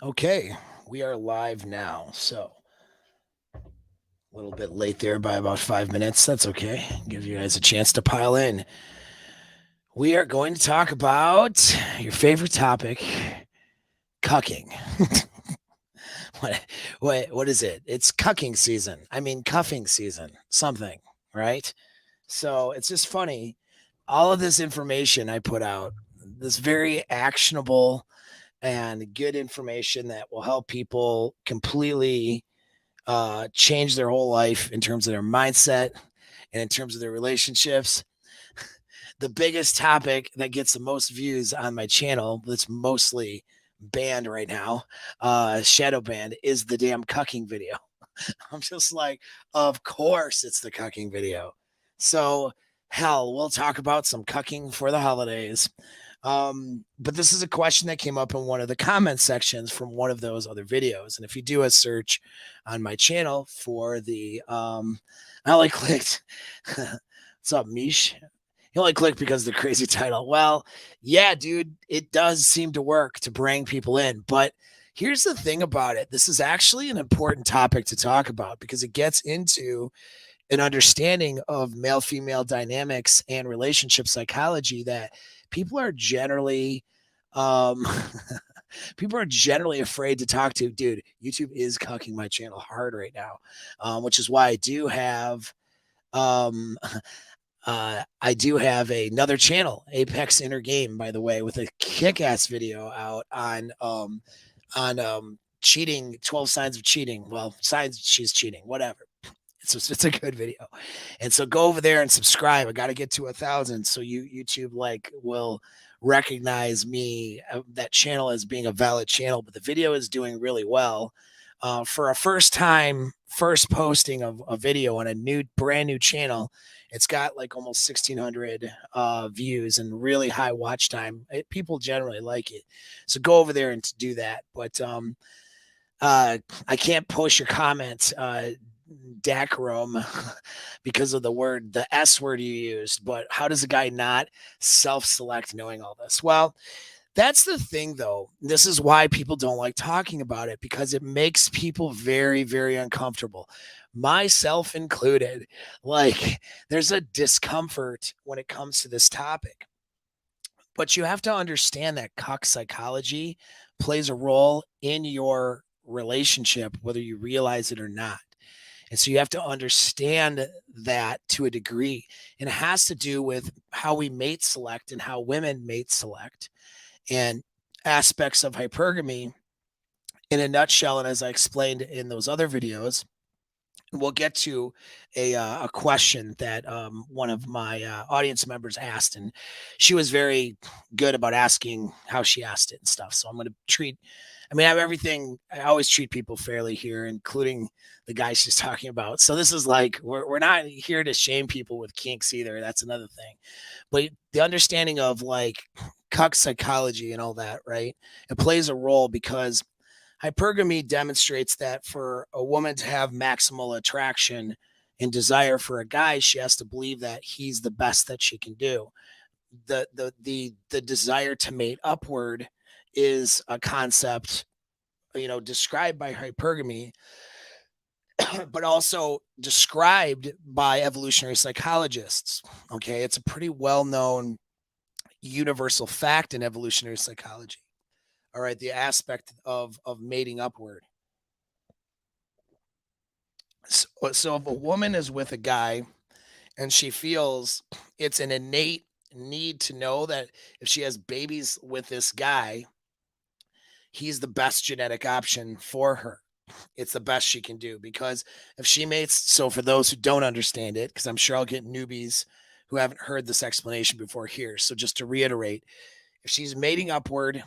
Okay, we are live now. So a little bit late there by about 5 minutes. That's okay. Give you guys a chance to pile in. We are going to talk about your favorite topic, cucking. what, what is it? It's cucking season. I mean, cuffing season. Something, right? So it's just funny. All of this information I put out, this very actionable and good information that will help people completely change their whole life in terms of their mindset and in terms of their relationships. The biggest topic that gets the most views on my channel, that's mostly banned right now, shadow banned, is the damn cucking video. I'm just like, of course it's the cucking video. So, hell, we'll talk about some cucking for the holidays. But this is a question that came up in one of the comment sections from one of those other videos. And if you do a search on my channel for I only clicked, what's up, Mish? You only clicked because of the crazy title. Well, yeah, dude, it does seem to work to bring people in. But here's the thing about it, this is actually an important topic to talk about because it gets into an understanding of male female dynamics and relationship psychology that people are generally um people are generally afraid to talk to. Dude, YouTube is cucking my channel hard right now, which is why um I do have another channel, Apex Inner Game, by the way, with a kick-ass video out on cheating, 12 signs of cheating. Well, signs she's cheating, whatever. It's a good video. And so go over there and subscribe. I got to get to 1,000 so YouTube like will recognize me, that channel, as being a valid channel. But the video is doing really well. For a first posting of a video on a brand new channel, it's got like almost 1,600 views and really high watch time. People generally like it. So go over there and do that. But uh, I can't post your comments, Dacrum, because of the S word you used. But how does a guy not self-select knowing all this? Well, that's the thing, though. This is why people don't like talking about it, because it makes people very, very uncomfortable, myself included. Like, there's a discomfort when it comes to this topic. But you have to understand that cuck psychology plays a role in your relationship, whether you realize it or not. And so you have to understand that to a degree. And it has to do with how we mate select and how women mate select and aspects of hypergamy in a nutshell. And as I explained in those other videos, we'll get to a question that one of my audience members asked, and she was very good about asking how she asked it and stuff. So I'm going to treat, I mean, I have everything. I always treat people fairly here, including the guy she's talking about. So this is like, we're not here to shame people with kinks either. That's another thing. But the understanding of like cuck psychology and all that, right? It plays a role because hypergamy demonstrates that for a woman to have maximal attraction and desire for a guy, she has to believe that he's the best that she can do. The desire to mate upward is a concept, described by hypergamy, but also described by evolutionary psychologists. Okay, it's a pretty well known universal fact in evolutionary psychology. All right, the aspect of mating upward. So if a woman is with a guy and she feels it's an innate need to know that if she has babies with this guy, he's the best genetic option for her. It's the best she can do, because if she mates, so for those who don't understand it, because I'm sure I'll get newbies who haven't heard this explanation before here. So just to reiterate, if she's mating upward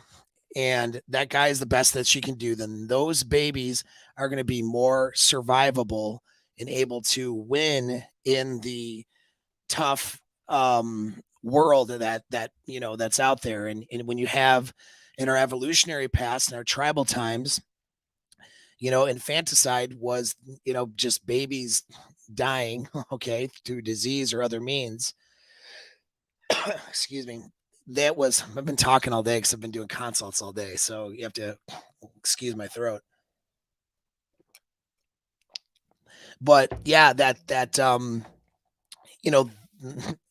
and that guy is the best that she can do, then those babies are going to be more survivable and able to win in the tough world that's out there. And when you have, in our evolutionary past, in our tribal times, infanticide was, just babies dying, okay, through disease or other means. Excuse me. I've been talking all day because I've been doing consults all day. So you have to Excuse my throat. But yeah, you know,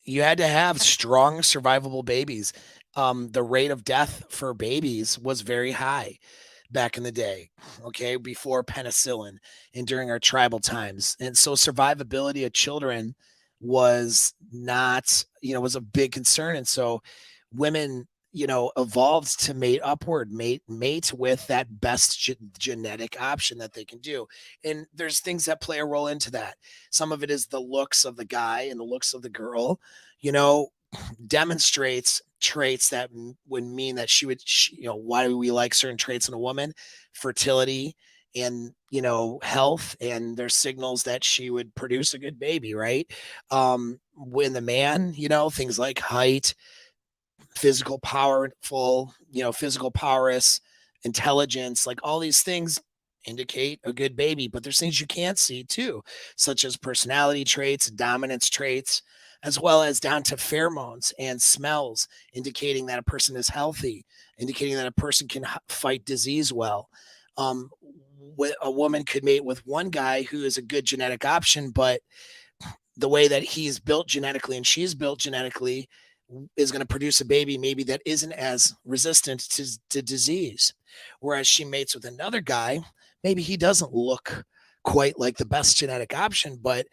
you had to have strong survivable babies. The rate of death for babies was very high back in the day, okay, before penicillin and during our tribal times. And so survivability of children was not, was a big concern. And so women, evolved to mate with that best genetic option that they can do. And there's things that play a role into that. Some of it is the looks of the guy and the looks of the girl, you know, demonstrates traits that would mean that why do we like certain traits in a woman? Fertility and, health. And there's signals that she would produce a good baby, right? When the man, things like height, physical prowess, intelligence, like all these things indicate a good baby. But there's things you can't see too, such as personality traits, dominance traits, as well as down to pheromones and smells, indicating that a person is healthy, indicating that a person can fight disease well. Um, a woman could mate with one guy who is a good genetic option, but the way that he's built genetically and she's built genetically is going to produce a baby maybe that isn't as resistant to disease. Whereas she mates with another guy, maybe he doesn't look quite like the best genetic option, but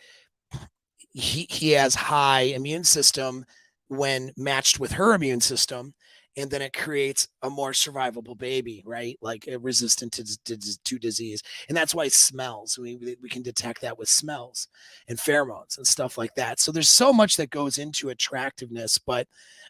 he has high immune system when matched with her immune system, and then it creates a more survivable baby, right? Like resistant to disease. And that's why smells, we can detect that with smells and pheromones and stuff like that. So there's so much that goes into attractiveness, but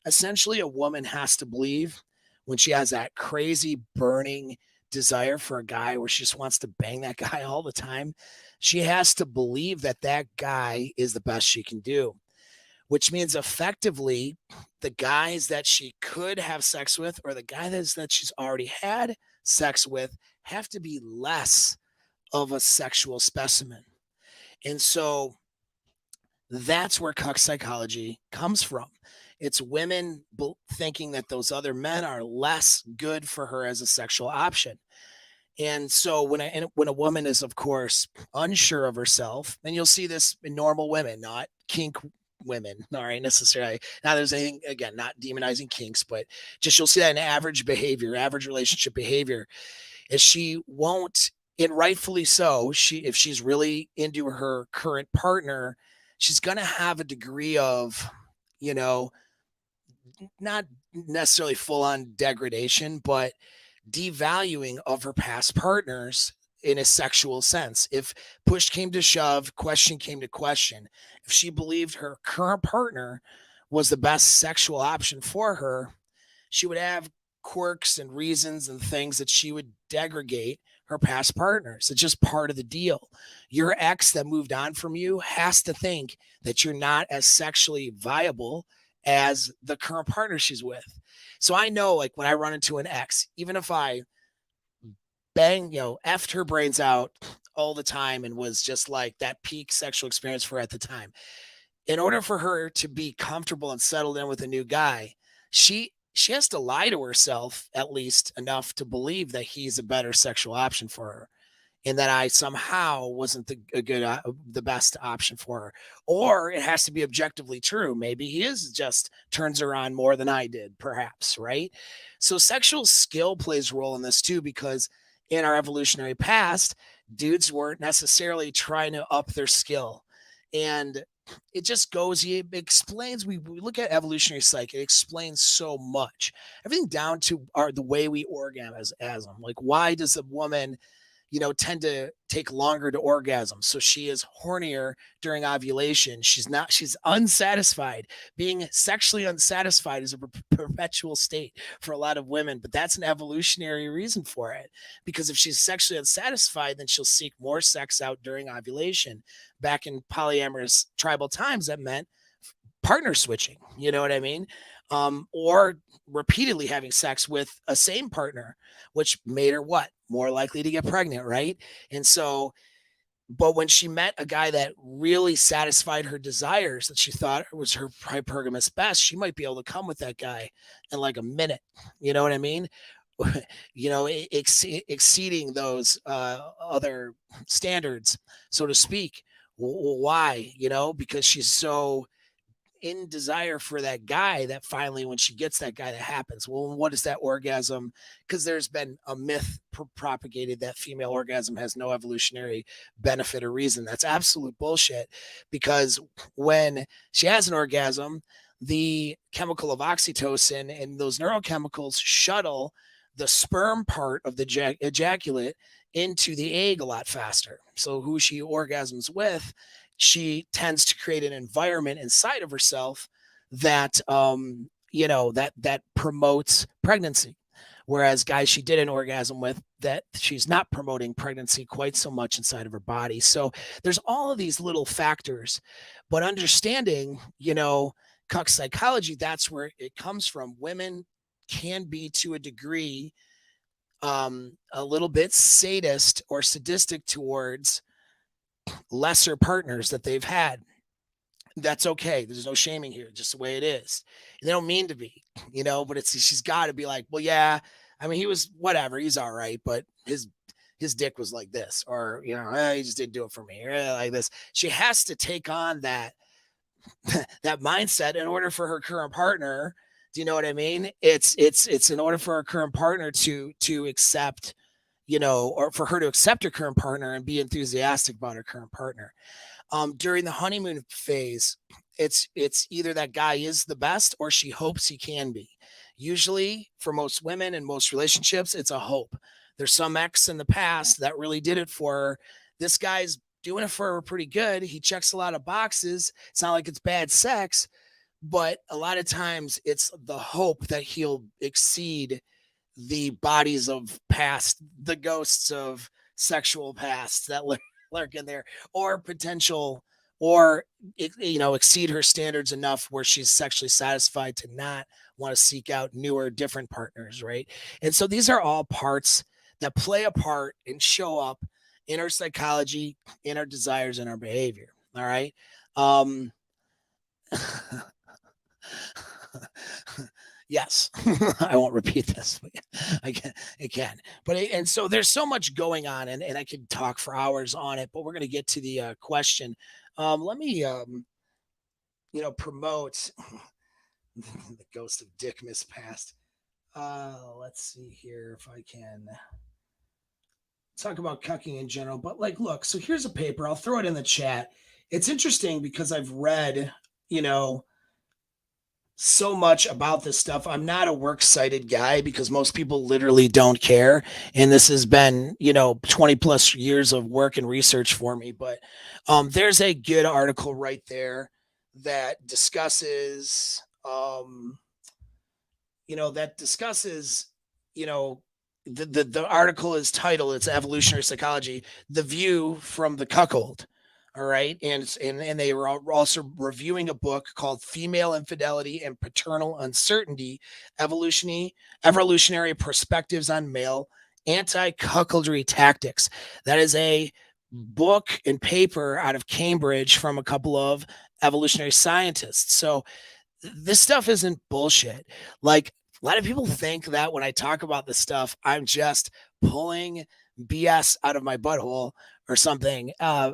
essentially a woman has to believe when she has that crazy burning desire for a guy where she just wants to bang that guy all the time, she has to believe that that guy is the best she can do, which means effectively the guys that she could have sex with or the guy that she's already had sex with have to be less of a sexual specimen. And so that's where cuck psychology comes from. It's women thinking that those other men are less good for her as a sexual option. And so when a woman is, of course, unsure of herself, and you'll see this in normal women, not kink women, all right, necessarily. Now, there's anything, again, not demonizing kinks, but just you'll see that in average behavior, average relationship behavior, is she won't, and rightfully so, if she's really into her current partner, she's going to have a degree of, you know, not necessarily full on degradation, but devaluing of her past partners in a sexual sense. If push came to shove, question came to question, if she believed her current partner was the best sexual option for her, she would have quirks and reasons and things that she would degrade her past partners. It's just part of the deal. Your ex that moved on from you has to think that you're not as sexually viable as the current partner she's with. So I know, like, when I run into an ex, even if I effed her brains out all the time and was just like that peak sexual experience for her at the time, in order for her to be comfortable and settled in with a new guy, she has to lie to herself at least enough to believe that he's a better sexual option for her and that I somehow wasn't the best option for her. Or it has to be objectively true. Maybe he is just turns her on more than I did, perhaps, right? So sexual skill plays a role in this too, because in our evolutionary past, dudes weren't necessarily trying to up their skill. And it just goes, it explains, we look at evolutionary psych, it explains so much. Everything down to the way we orgasm. Like, why does a woman tend to take longer to orgasm? So she is hornier during ovulation. She's unsatisfied. Being sexually unsatisfied is a perpetual state for a lot of women, but that's an evolutionary reason for it. Because if she's sexually unsatisfied, then she'll seek more sex out during ovulation. Back in polyamorous tribal times, that meant partner switching. You know what I mean? Or repeatedly having sex with a same partner, which made her what? More likely to get pregnant, right? And so, but when she met a guy that really satisfied her desires, that she thought was her hypergamous best, she might be able to come with that guy in like a minute. You know what I mean? exceeding those other standards, so to speak. Why? Because she's so in desire for that guy that finally, when she gets that guy, that happens. Well, what is that orgasm? Because there's been a myth propagated that female orgasm has no evolutionary benefit or reason. That's absolute bullshit. Because when she has an orgasm, the chemical of oxytocin and those neurochemicals shuttle the sperm part of the ejaculate into the egg a lot faster. So who she orgasms with, she tends to create an environment inside of herself that that promotes pregnancy, whereas guys she did an orgasm with, that she's not promoting pregnancy quite so much inside of her body. So there's all of these little factors, but understanding cuck psychology, that's where it comes from. Women can be, to a degree, a little bit sadist or sadistic towards lesser partners that they've had. That's okay. There's no shaming here, just the way it is. And they don't mean to be, but she's got to be like, well, yeah, I mean, he was whatever, he's all right, but his dick was like this, or he just didn't do it for me, or like this. She has to take on that that mindset in order for her current partner. Do you know what I mean? It's in order for her current partner to accept, or for her to accept her current partner and be enthusiastic about her current partner. During the honeymoon phase, it's either that guy is the best or she hopes he can be. Usually, for most women in most relationships, it's a hope. There's some ex in the past that really did it for her. This guy's doing it for her pretty good. He checks a lot of boxes. It's not like it's bad sex, but a lot of times it's the hope that he'll exceed the bodies of past, the ghosts of sexual past that lurk in there, or potential, or exceed her standards enough where she's sexually satisfied to not want to seek out newer, different partners, right? And so these are all parts that play a part and show up in our psychology, in our desires, and our behavior. All right. Um, yes, I won't repeat this. But I can. But and so there's so much going on, and I could talk for hours on it. But we're going to get to the question. Let me promote the ghost of Dick Misspast. Let's see here if I can talk about cucking in general. But like, look, so here's a paper. I'll throw it in the chat. It's interesting because I've read, so much about this stuff. I'm not a works cited guy because most people literally don't care. And this has been, 20 plus years of work and research for me. But there's a good article right there that discusses, that discusses, you know, the article is titled, it's Evolutionary Psychology, The View from the Cuckold. All right. And they were also reviewing a book called Female Infidelity and Paternal Uncertainty, Evolutionary Perspectives on Male Anti-Cuckoldry Tactics. That is a book and paper out of Cambridge from a couple of evolutionary scientists. So this stuff isn't bullshit. Like, a lot of people think that when I talk about this stuff, I'm just pulling BS out of my butthole or something.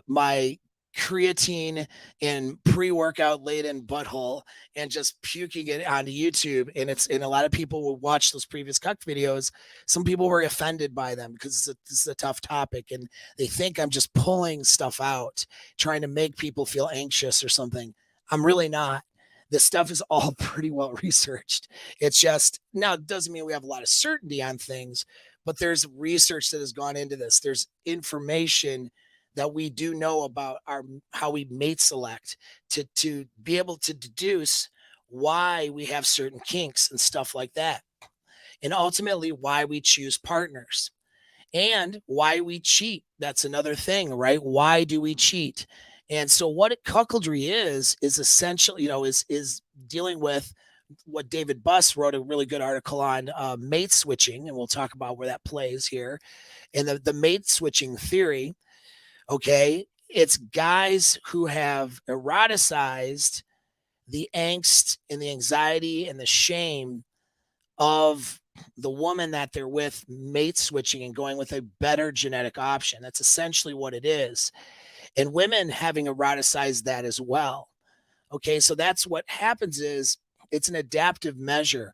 My creatine and pre-workout laden butthole, and just puking it onto YouTube. And a lot of people will watch those previous cuck videos. Some people were offended by them because this is a tough topic, and they think I'm just pulling stuff out, trying to make people feel anxious or something. I'm really not. This stuff is all pretty well researched. It's just, now it doesn't mean we have a lot of certainty on things, but there's research that has gone into this. There's information that we do know about how we mate select to be able to deduce why we have certain kinks and stuff like that. And ultimately why we choose partners and why we cheat. That's another thing, right? Why do we cheat? And so what cuckoldry is essentially, is dealing with what David Buss wrote a really good article on, mate switching, and we'll talk about where that plays here. And the mate switching theory, okay, it's guys who have eroticized the angst and the anxiety and the shame of the woman that they're with mate switching and going with a better genetic option. That's essentially what it is. And women having eroticized that as well. Okay, so that's what happens is it's an adaptive measure.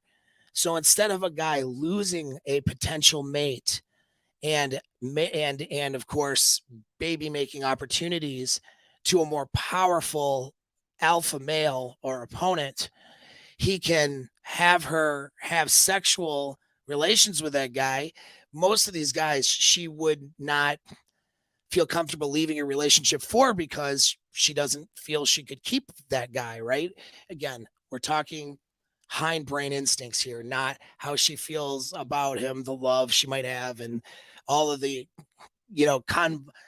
So instead of a guy losing a potential mate and of course baby making opportunities to a more powerful alpha male or opponent, he can have her have sexual relations with that guy. Most of these guys she would not feel comfortable leaving a relationship for because she doesn't feel she could keep that guy, right? Again, we're talking hindbrain instincts here, not how she feels about him, the love she might have, and all of the,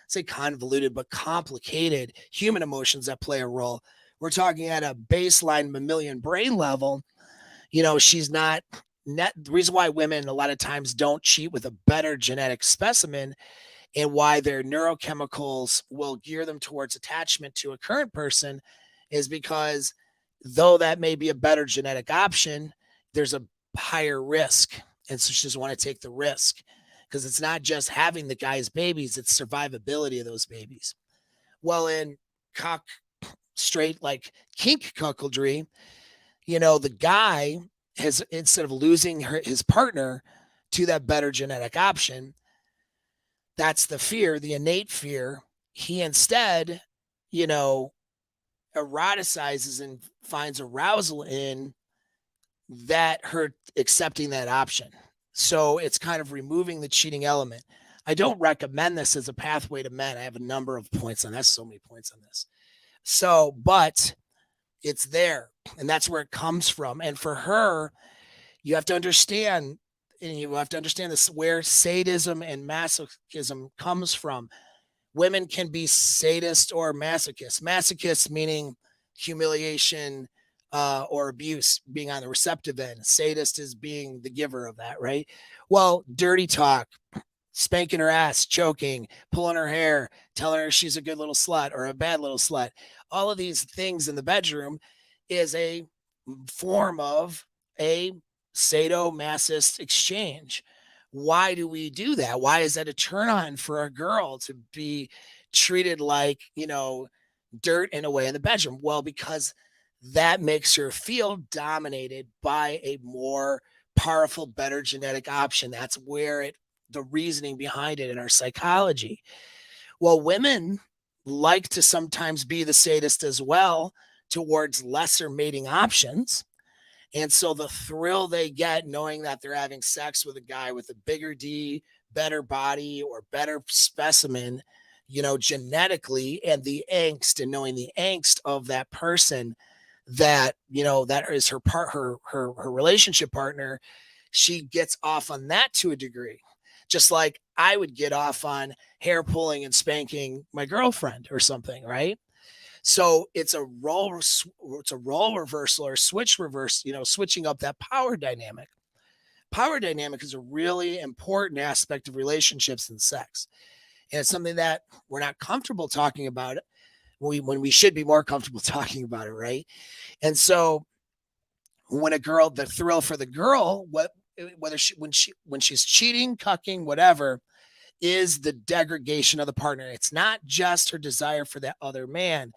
say convoluted, but complicated human emotions that play a role. We're talking at a baseline mammalian brain level. She's not net. The reason why women a lot of times don't cheat with a better genetic specimen and why their neurochemicals will gear them towards attachment to a current person is because though that may be a better genetic option, there's a higher risk. And so she doesn't want to take the risk because it's not just having the guy's babies, it's survivability of those babies. Well, in cock straight like kink cuckoldry, the guy has, instead of losing his partner to that better genetic option, that's the fear, the innate fear. He instead, you know, eroticizes and finds arousal in that her accepting that option. So it's kind of removing the cheating element. I don't recommend this as a pathway to men. I have a number of points on this, so many points on this. So, but it's there, and that's where it comes from. And for her, you have to understand, this where sadism and masochism comes from. Women can be sadist or masochist. Masochist meaning humiliation or abuse, being on the receptive end. Sadist is being the giver of that, right? Well, dirty talk, spanking her ass, choking, pulling her hair, telling her she's a good little slut or a bad little slut. All of these things in the bedroom is a form of a sadomasochist exchange. Why do we do that? Why is that a turn on for a girl to be treated like, dirt in a way in the bedroom? Well, because that makes her feel dominated by a more powerful, better genetic option. That's where the reasoning behind it in our psychology. Well, women like to sometimes be the sadist as well towards lesser mating options. And so the thrill they get knowing that they're having sex with a guy with a bigger D, better body, or better specimen, genetically, and the angst and knowing the angst of that person that, that is her relationship partner, she gets off on that to a degree. Just like I would get off on hair pulling and spanking my girlfriend or something, right? So it's a role reversal or switch reverse, switching up that power dynamic. Power dynamic is a really important aspect of relationships and sex. And it's something that we're not comfortable talking about when we should be more comfortable talking about it, right? And so when the thrill for the girl, when she's cheating, cucking, whatever, is the degradation of the partner. It's not just her desire for that other man.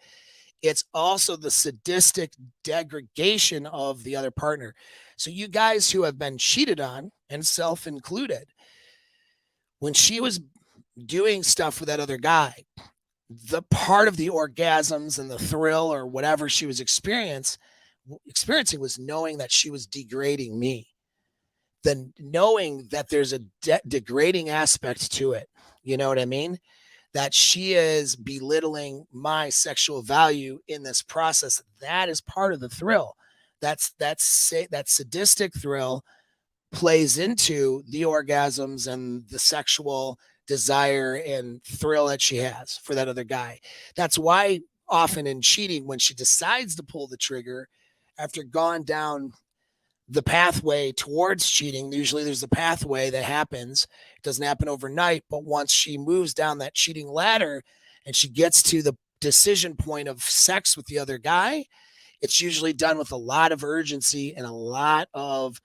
It's also the sadistic degradation of the other partner. So you guys who have been cheated on, and self included, when she was doing stuff with that other guy, the part of the orgasms and the thrill or whatever she was experiencing was knowing that she was degrading me. Then knowing that there's a degrading aspect to it. You know what I mean? That she is belittling my sexual value in this process. That is part of the thrill. That sadistic thrill plays into the orgasms and the sexual desire and thrill that she has for that other guy. That's why often in cheating, when she decides to pull the trigger after gone down the pathway towards cheating, usually there's a pathway that happens. It doesn't happen overnight, but once she moves down that cheating ladder and she gets to the decision point of sex with the other guy, it's usually done with a lot of urgency and a lot of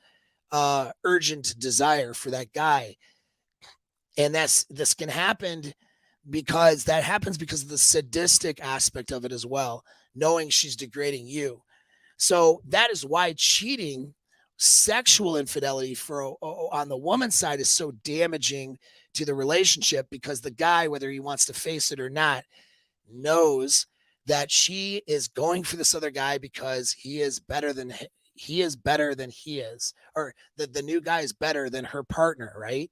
urgent desire for that guy. And this can happen because that happens because of the sadistic aspect of it as well, knowing she's degrading you. So that is why cheating, sexual infidelity on the woman's side is so damaging to the relationship, because the guy, whether he wants to face it or not, knows that she is going for this other guy because he is better than he is, or the new guy is better than her partner, right?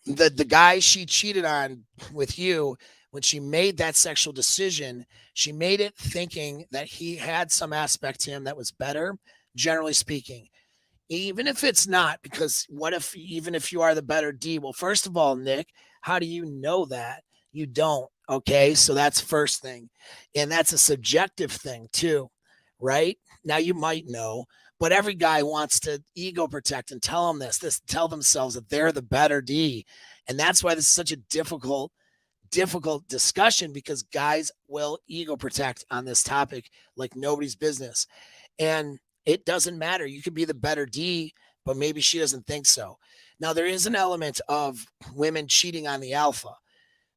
The guy she cheated on with you, when she made that sexual decision, she made it thinking that he had some aspect to him that was better, generally speaking. Even if it's not, because what if, even if you are the better D? Well, first of all, Nick, how do you know that? You don't. Okay. So that's first thing. And that's a subjective thing too, right? Now you might know, but every guy wants to ego protect and tell them tell themselves that they're the better D. And that's why this is such a difficult discussion, because guys will ego protect on this topic like nobody's business. And it doesn't matter. You could be the better D, but maybe she doesn't think so. Now, there is an element of women cheating on the alpha,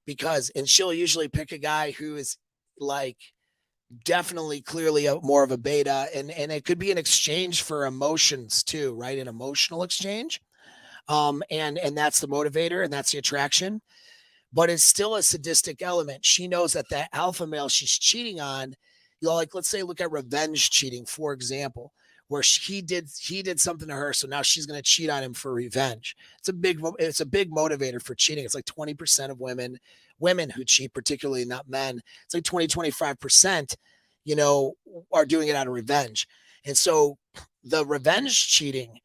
because, and she'll usually pick a guy who is like definitely clearly more of a beta, and it could be an exchange for emotions too, right? An emotional exchange. And that's the motivator, and that's the attraction, but it's still a sadistic element. She knows that that alpha male she's cheating on, like, let's say, look at revenge cheating, for example, where he did something to her, so now she's going to cheat on him for revenge. It's a big motivator for cheating. It's like 20% of women who cheat, particularly not men. It's like 25%, are doing it out of revenge. And so the revenge cheating,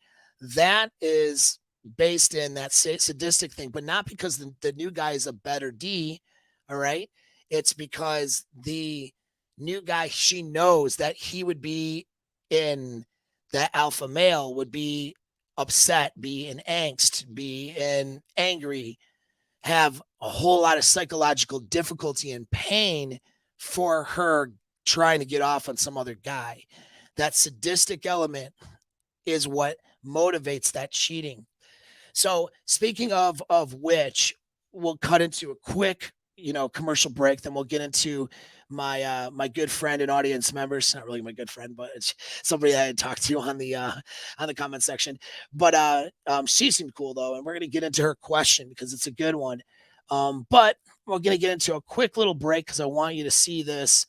that is based in that sadistic thing, but not because the new guy is a better D. All right. It's because the new guy, she knows that he would be in, that alpha male would be upset, be in angst, be in angry, have a whole lot of psychological difficulty and pain for her trying to get off on some other guy. That sadistic element is what motivates that cheating. So speaking of which, we'll cut into a quick, commercial break. Then we'll get into my good friend and audience members. Not really my good friend, but it's somebody I had talked to on the comment section. But she seemed cool though, and we're gonna get into her question because it's a good one. But we're gonna get into a quick little break because I want you to see this.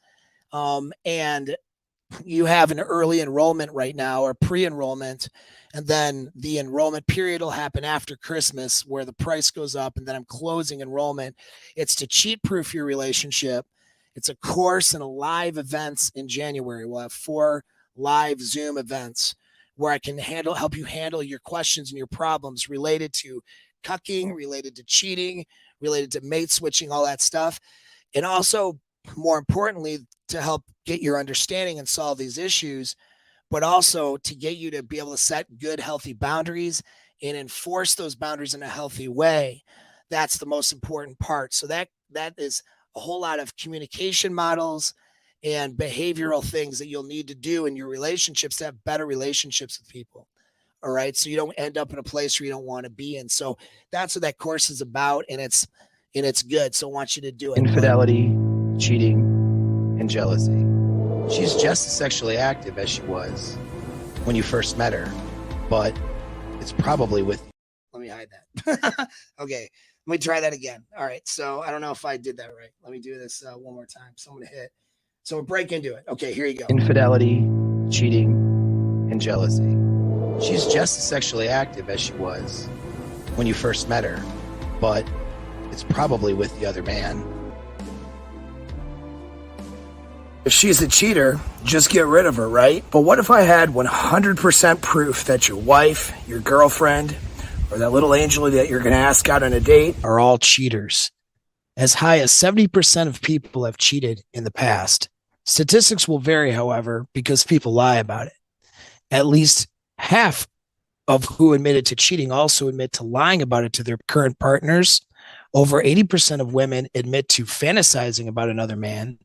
And you have an early enrollment right now, or pre-enrollment, and then the enrollment period will happen after Christmas where the price goes up, and then I'm closing enrollment. It's to cheat proof your relationship. It's a course and a live events in January. We'll have 4 live Zoom events where I can help you handle your questions and your problems related to cucking, related to cheating, related to mate switching, all that stuff. And also, more importantly, to help get your understanding and solve these issues, but also to get you to be able to set good, healthy boundaries and enforce those boundaries in a healthy way. That's the most important part. So that is a whole lot of communication models and behavioral things that you'll need to do in your relationships to have better relationships with people. All right. So you don't end up in a place where you don't want to be in. So that's what that course is about. And it's good. So I want you to do it. Infidelity, cheating, and jealousy. She's just as sexually active as she was when you first met her, but it's probably with. Let me hide that. Okay, let me try that again. All right, so I don't know if I did that right. Let me do this one more time. So I'm going to hit. So we'll break into it. Okay, here you go. Infidelity, cheating, and jealousy. She's just as sexually active as she was when you first met her, but it's probably with the other man. If she's a cheater, just get rid of her, right? But what if I had 100% proof that your wife, your girlfriend, or that little angel that you're going to ask out on a date are all cheaters? As high as 70% of people have cheated in the past. Statistics will vary, however, because people lie about it. At least half of who admitted to cheating also admit to lying about it to their current partners. Over 80% of women admit to fantasizing about another man.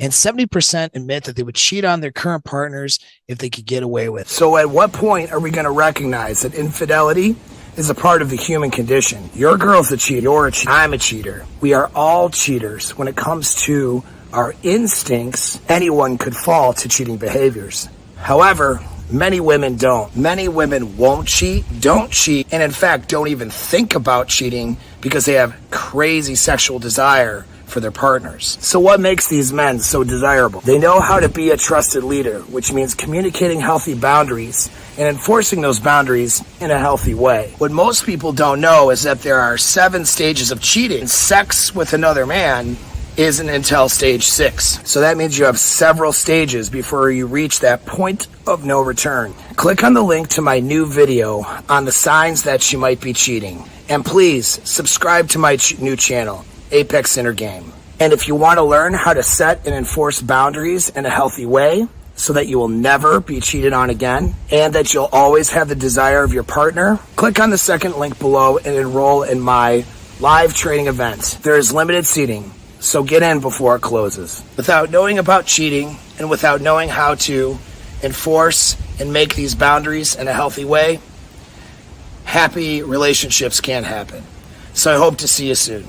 and 70% admit that they would cheat on their current partners if they could get away with it. So at what point are we going to recognize that infidelity is a part of the human condition? Your girl's a cheater, you're a cheater, I'm a cheater. We are all cheaters. When it comes to our instincts, anyone could fall to cheating behaviors. However, many women don't. Many women won't cheat, don't cheat, and in fact don't even think about cheating because they have crazy sexual desire for their partners. So what makes these men so desirable? They know how to be a trusted leader, which means communicating healthy boundaries and enforcing those boundaries in a healthy way. What most people don't know is that there are 7 stages of cheating. Sex with another man isn't until stage 6. So that means you have several stages before you reach that point of no return. Click on the link to my new video on the signs that she might be cheating. And please subscribe to my new channel, Apex Inner Game. And if you want to learn how to set and enforce boundaries in a healthy way so that you will never be cheated on again and that you'll always have the desire of your partner, click on the second link below and enroll in my live training event. There is limited seating, so get in before it closes. Without knowing about cheating and without knowing how to enforce and make these boundaries in a healthy way, happy relationships can't happen. So I hope to see you soon.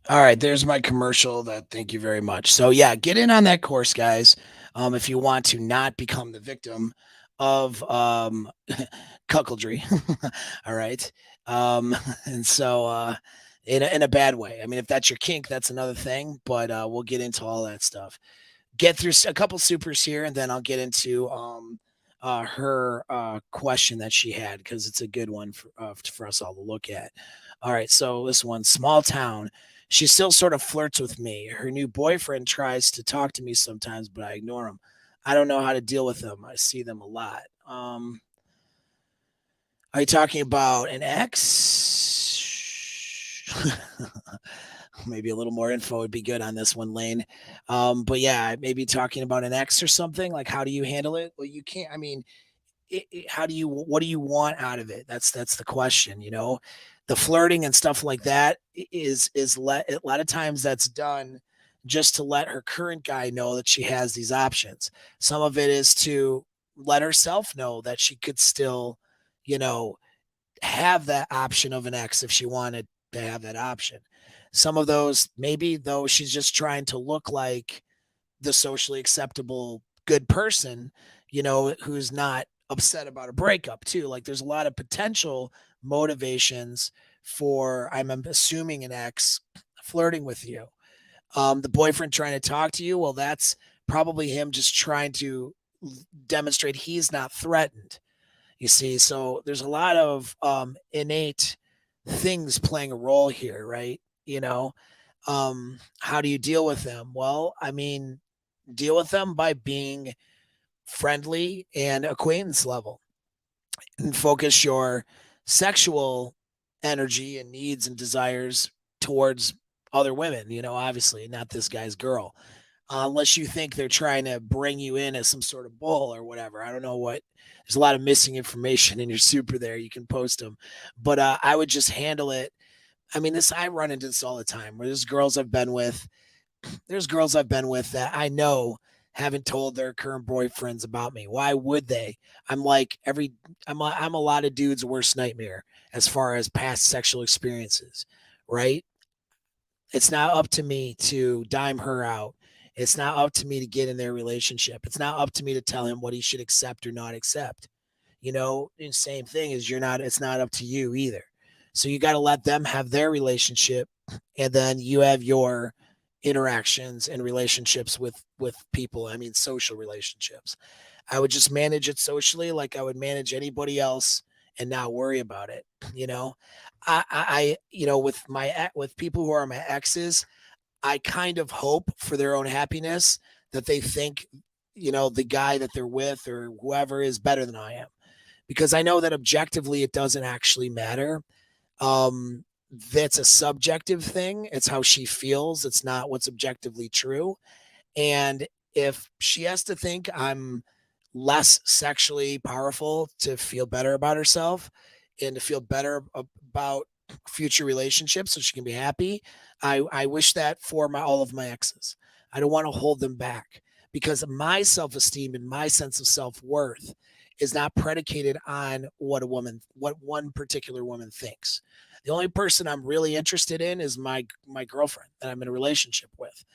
All right, there's my commercial. Thank you very much. So yeah, get in on that course, guys. If you want to not become the victim of cuckoldry. All right. And so in a bad way. I mean, if that's your kink, that's another thing, but we'll get into all that stuff. Get through a couple supers here, and then I'll get into her question that she had because it's a good one for us all to look at. All right, so this one, small town. She still sort of flirts with me. Her new boyfriend tries to talk to me sometimes, but I ignore him. I don't know how to deal with them. I see them a lot. Are you talking about an ex? Maybe a little more info would be good on this one, Lane. But yeah, maybe talking about an ex or something. Like, how do you handle it? Well, you can't. I mean, what do you want out of it? That's the question. You know, the flirting and stuff like that is a lot of times that's done just to let her current guy know that she has these options. Some of it is to let herself know that she could still, you know, have that option of an ex if she wanted to have that option. Some of those, maybe though, she's just trying to look like the socially acceptable good person, you know, who's not upset about a breakup too. Like there's a lot of potential motivations for, I'm assuming, an ex flirting with you. The boyfriend trying to talk to you, well, that's probably him just trying to demonstrate he's not threatened. You see, so there's a lot of innate things playing a role here, right? You know, how do you deal with them? Well, I mean, deal with them by being friendly and acquaintance level and focus your sexual energy and needs and desires towards other women, you know, obviously not this guy's girl. Unless you think they're trying to bring you in as some sort of bull or whatever. I don't know what. There's a lot of missing information in your super there. You can post them, but I would just handle it. I mean, I run into this all the time. Where there's girls I've been with. There's girls I've been with that I know haven't told their current boyfriends about me. Why would they? I'm like I'm a lot of dudes' worst nightmare as far as past sexual experiences, right? It's not up to me to dime her out. It's not up to me to get in their relationship. It's not up to me to tell him what he should accept or not accept. You know, and same thing is it's not up to you either. So you got to let them have their relationship, and then you have your interactions and relationships with people. I mean, social relationships. I would just manage it socially like I would manage anybody else and not worry about it. You know, you know, with people who are my exes, I kind of hope for their own happiness that they think, you know, the guy that they're with or whoever is better than I am, because I know that objectively it doesn't actually matter. That's a subjective thing. It's how she feels. It's not what's objectively true. And if she has to think I'm less sexually powerful to feel better about herself and to feel better about future relationships so she can be happy. I wish that for all of my exes. I don't want to hold them back because my self-esteem and my sense of self-worth is not predicated on what one particular woman thinks. The only person I'm really interested in is my girlfriend that I'm in a relationship with.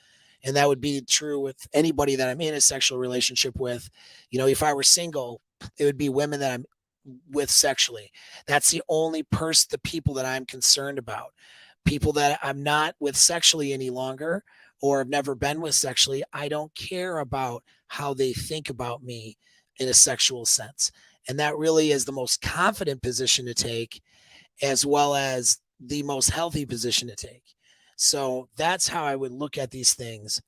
And that would be true with anybody that I'm in a sexual relationship with. If I were single, it would be women that I'm with sexually. That's the people that I'm concerned about. People that I'm not with sexually any longer or have never been with sexually, I don't care about how they think about me in a sexual sense. And that really is the most confident position to take, as well as the most healthy position to take. So that's how I would look at these things.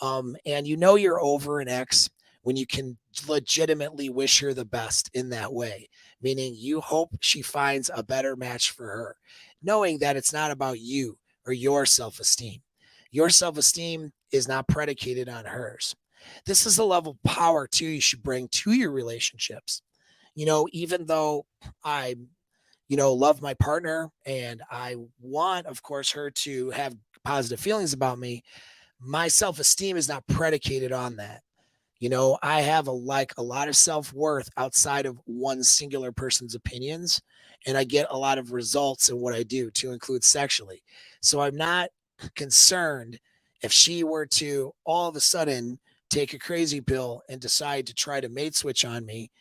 And you're over an ex when you can legitimately wish her the best in that way, meaning you hope she finds a better match for her, knowing that it's not about you or your self esteem. Your self esteem is not predicated on hers. This is a level of power, too, you should bring to your relationships. Even though I love my partner and I want, of course, her to have positive feelings about me, my self-esteem is not predicated on that. I have a lot of self-worth outside of one singular person's opinions, and I get a lot of results in what I do, to include sexually. So I'm not concerned if she were to all of a sudden take a crazy pill and decide to try to mate switch on me.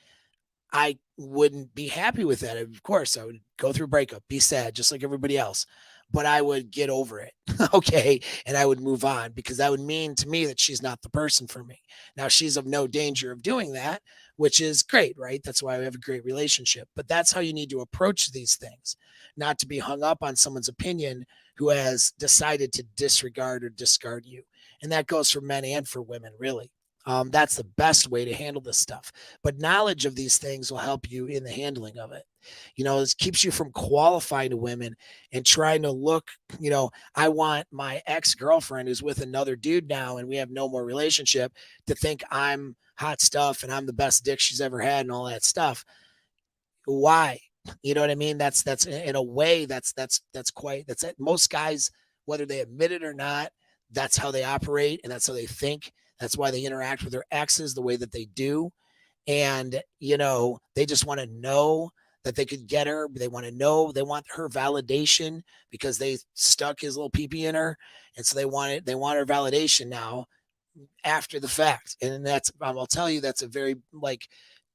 I wouldn't be happy with that. Of course, I would go through a breakup, be sad, just like everybody else, but I would get over it. Okay. And I would move on because that would mean to me that she's not the person for me. Now, she's of no danger of doing that, which is great, right? That's why we have a great relationship. But that's how you need to approach these things, not to be hung up on someone's opinion who has decided to disregard or discard you. And that goes for men and for women, really. That's the best way to handle this stuff. But knowledge of these things will help you in the handling of it. This keeps you from qualifying to women and trying to look, I want my ex girlfriend who's with another dude now and we have no more relationship to think I'm hot stuff and I'm the best dick she's ever had and all that stuff. Why? You know what I mean? That's in a way that's quite that's it. Most guys, whether they admit it or not, that's how they operate and that's how they think. That's why they interact with their exes the way that they do. And, they just want to know that they could get her. They want to know, they want her validation because they stuck his little pee-pee in her. And so they want her validation now after the fact. And I'll tell you, that's a very, like,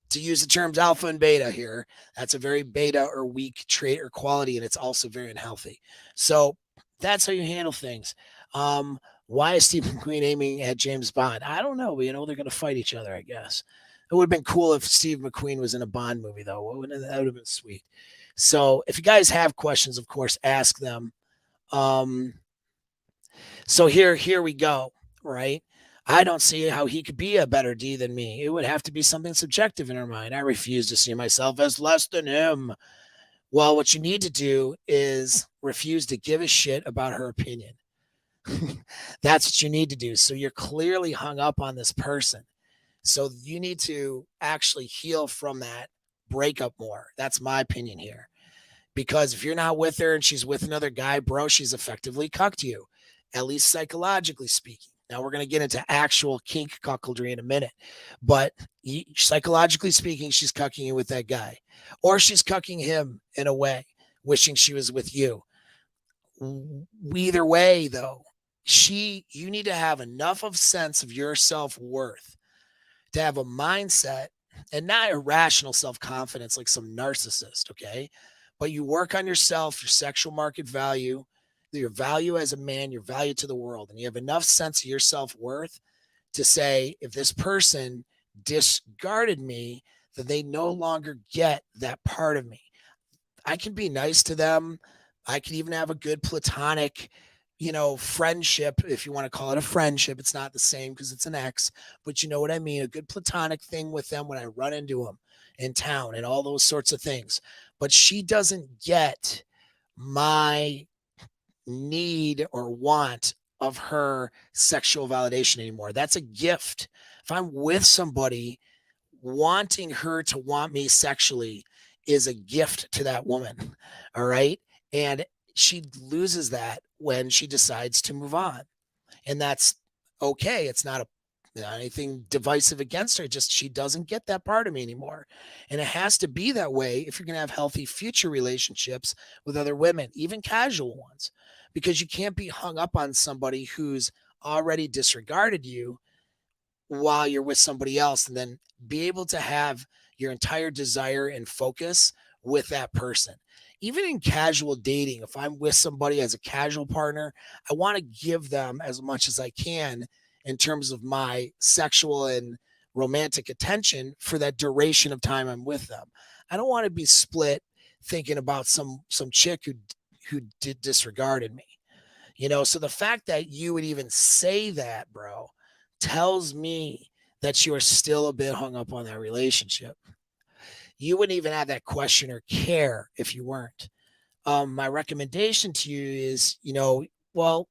to use the terms alpha and beta here, that's a very beta or weak trait or quality, and it's also very unhealthy. So that's how you handle things. Why is Steve McQueen aiming at James Bond? I don't know, but they're going to fight each other, I guess. It would have been cool if Steve McQueen was in a Bond movie, though. That would have been sweet. So if you guys have questions, of course, ask them. Um, so here we go, right? I don't see how he could be a better D than me. It would have to be something subjective in her mind. I refuse to see myself as less than him. Well, what you need to do is refuse to give a shit about her opinion. That's what you need to do. So you're clearly hung up on this person. So you need to actually heal from that breakup more. That's my opinion here. Because if you're not with her and she's with another guy, bro, she's effectively cucked you, at least psychologically speaking. Now we're going to get into actual kink cuckoldry in a minute, but psychologically speaking, she's cucking you with that guy, or she's cucking him in a way, wishing she was with you. Either way, though, you need to have enough of sense of your self-worth to have a mindset and not irrational self-confidence like some narcissist, okay? But you work on yourself, your sexual market value, your value as a man, your value to the world, and you have enough sense of your self-worth to say, if this person discarded me, then they no longer get that part of me. I can be nice to them. I can even have a good platonic, friendship, if you want to call it a friendship. It's not the same because it's an ex, but you know what I mean? A good platonic thing with them when I run into them in town and all those sorts of things. But she doesn't get my need or want of her sexual validation anymore. That's a gift. If I'm with somebody, wanting her to want me sexually is a gift to that woman. All right. And she loses that when she decides to move on. And that's okay. It's not anything divisive against her. Just she doesn't get that part of me anymore. And it has to be that way if you're going to have healthy future relationships with other women, even casual ones, because you can't be hung up on somebody who's already disregarded you while you're with somebody else and then be able to have your entire desire and focus with that person. Even in casual dating, if I'm with somebody as a casual partner, I want to give them as much as I can in terms of my sexual and romantic attention for that duration of time I'm with them. I don't want to be split thinking about some chick who did disregarded me. So the fact that you would even say that, bro, tells me that you are still a bit hung up on that relationship. You wouldn't even have that question or care if you weren't. My recommendation to you is, well,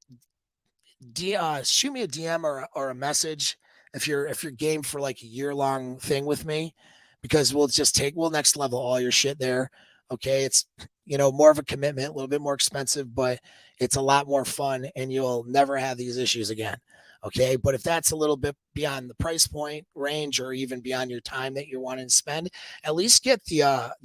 shoot me a DM or a message if you're game for like a year long thing with me, because we'll next level all your shit there. Okay, it's more of a commitment, a little bit more expensive, but it's a lot more fun, and you'll never have these issues again. Okay, but if that's a little bit beyond the price point range, or even beyond your time that you're wanting to spend, at least get the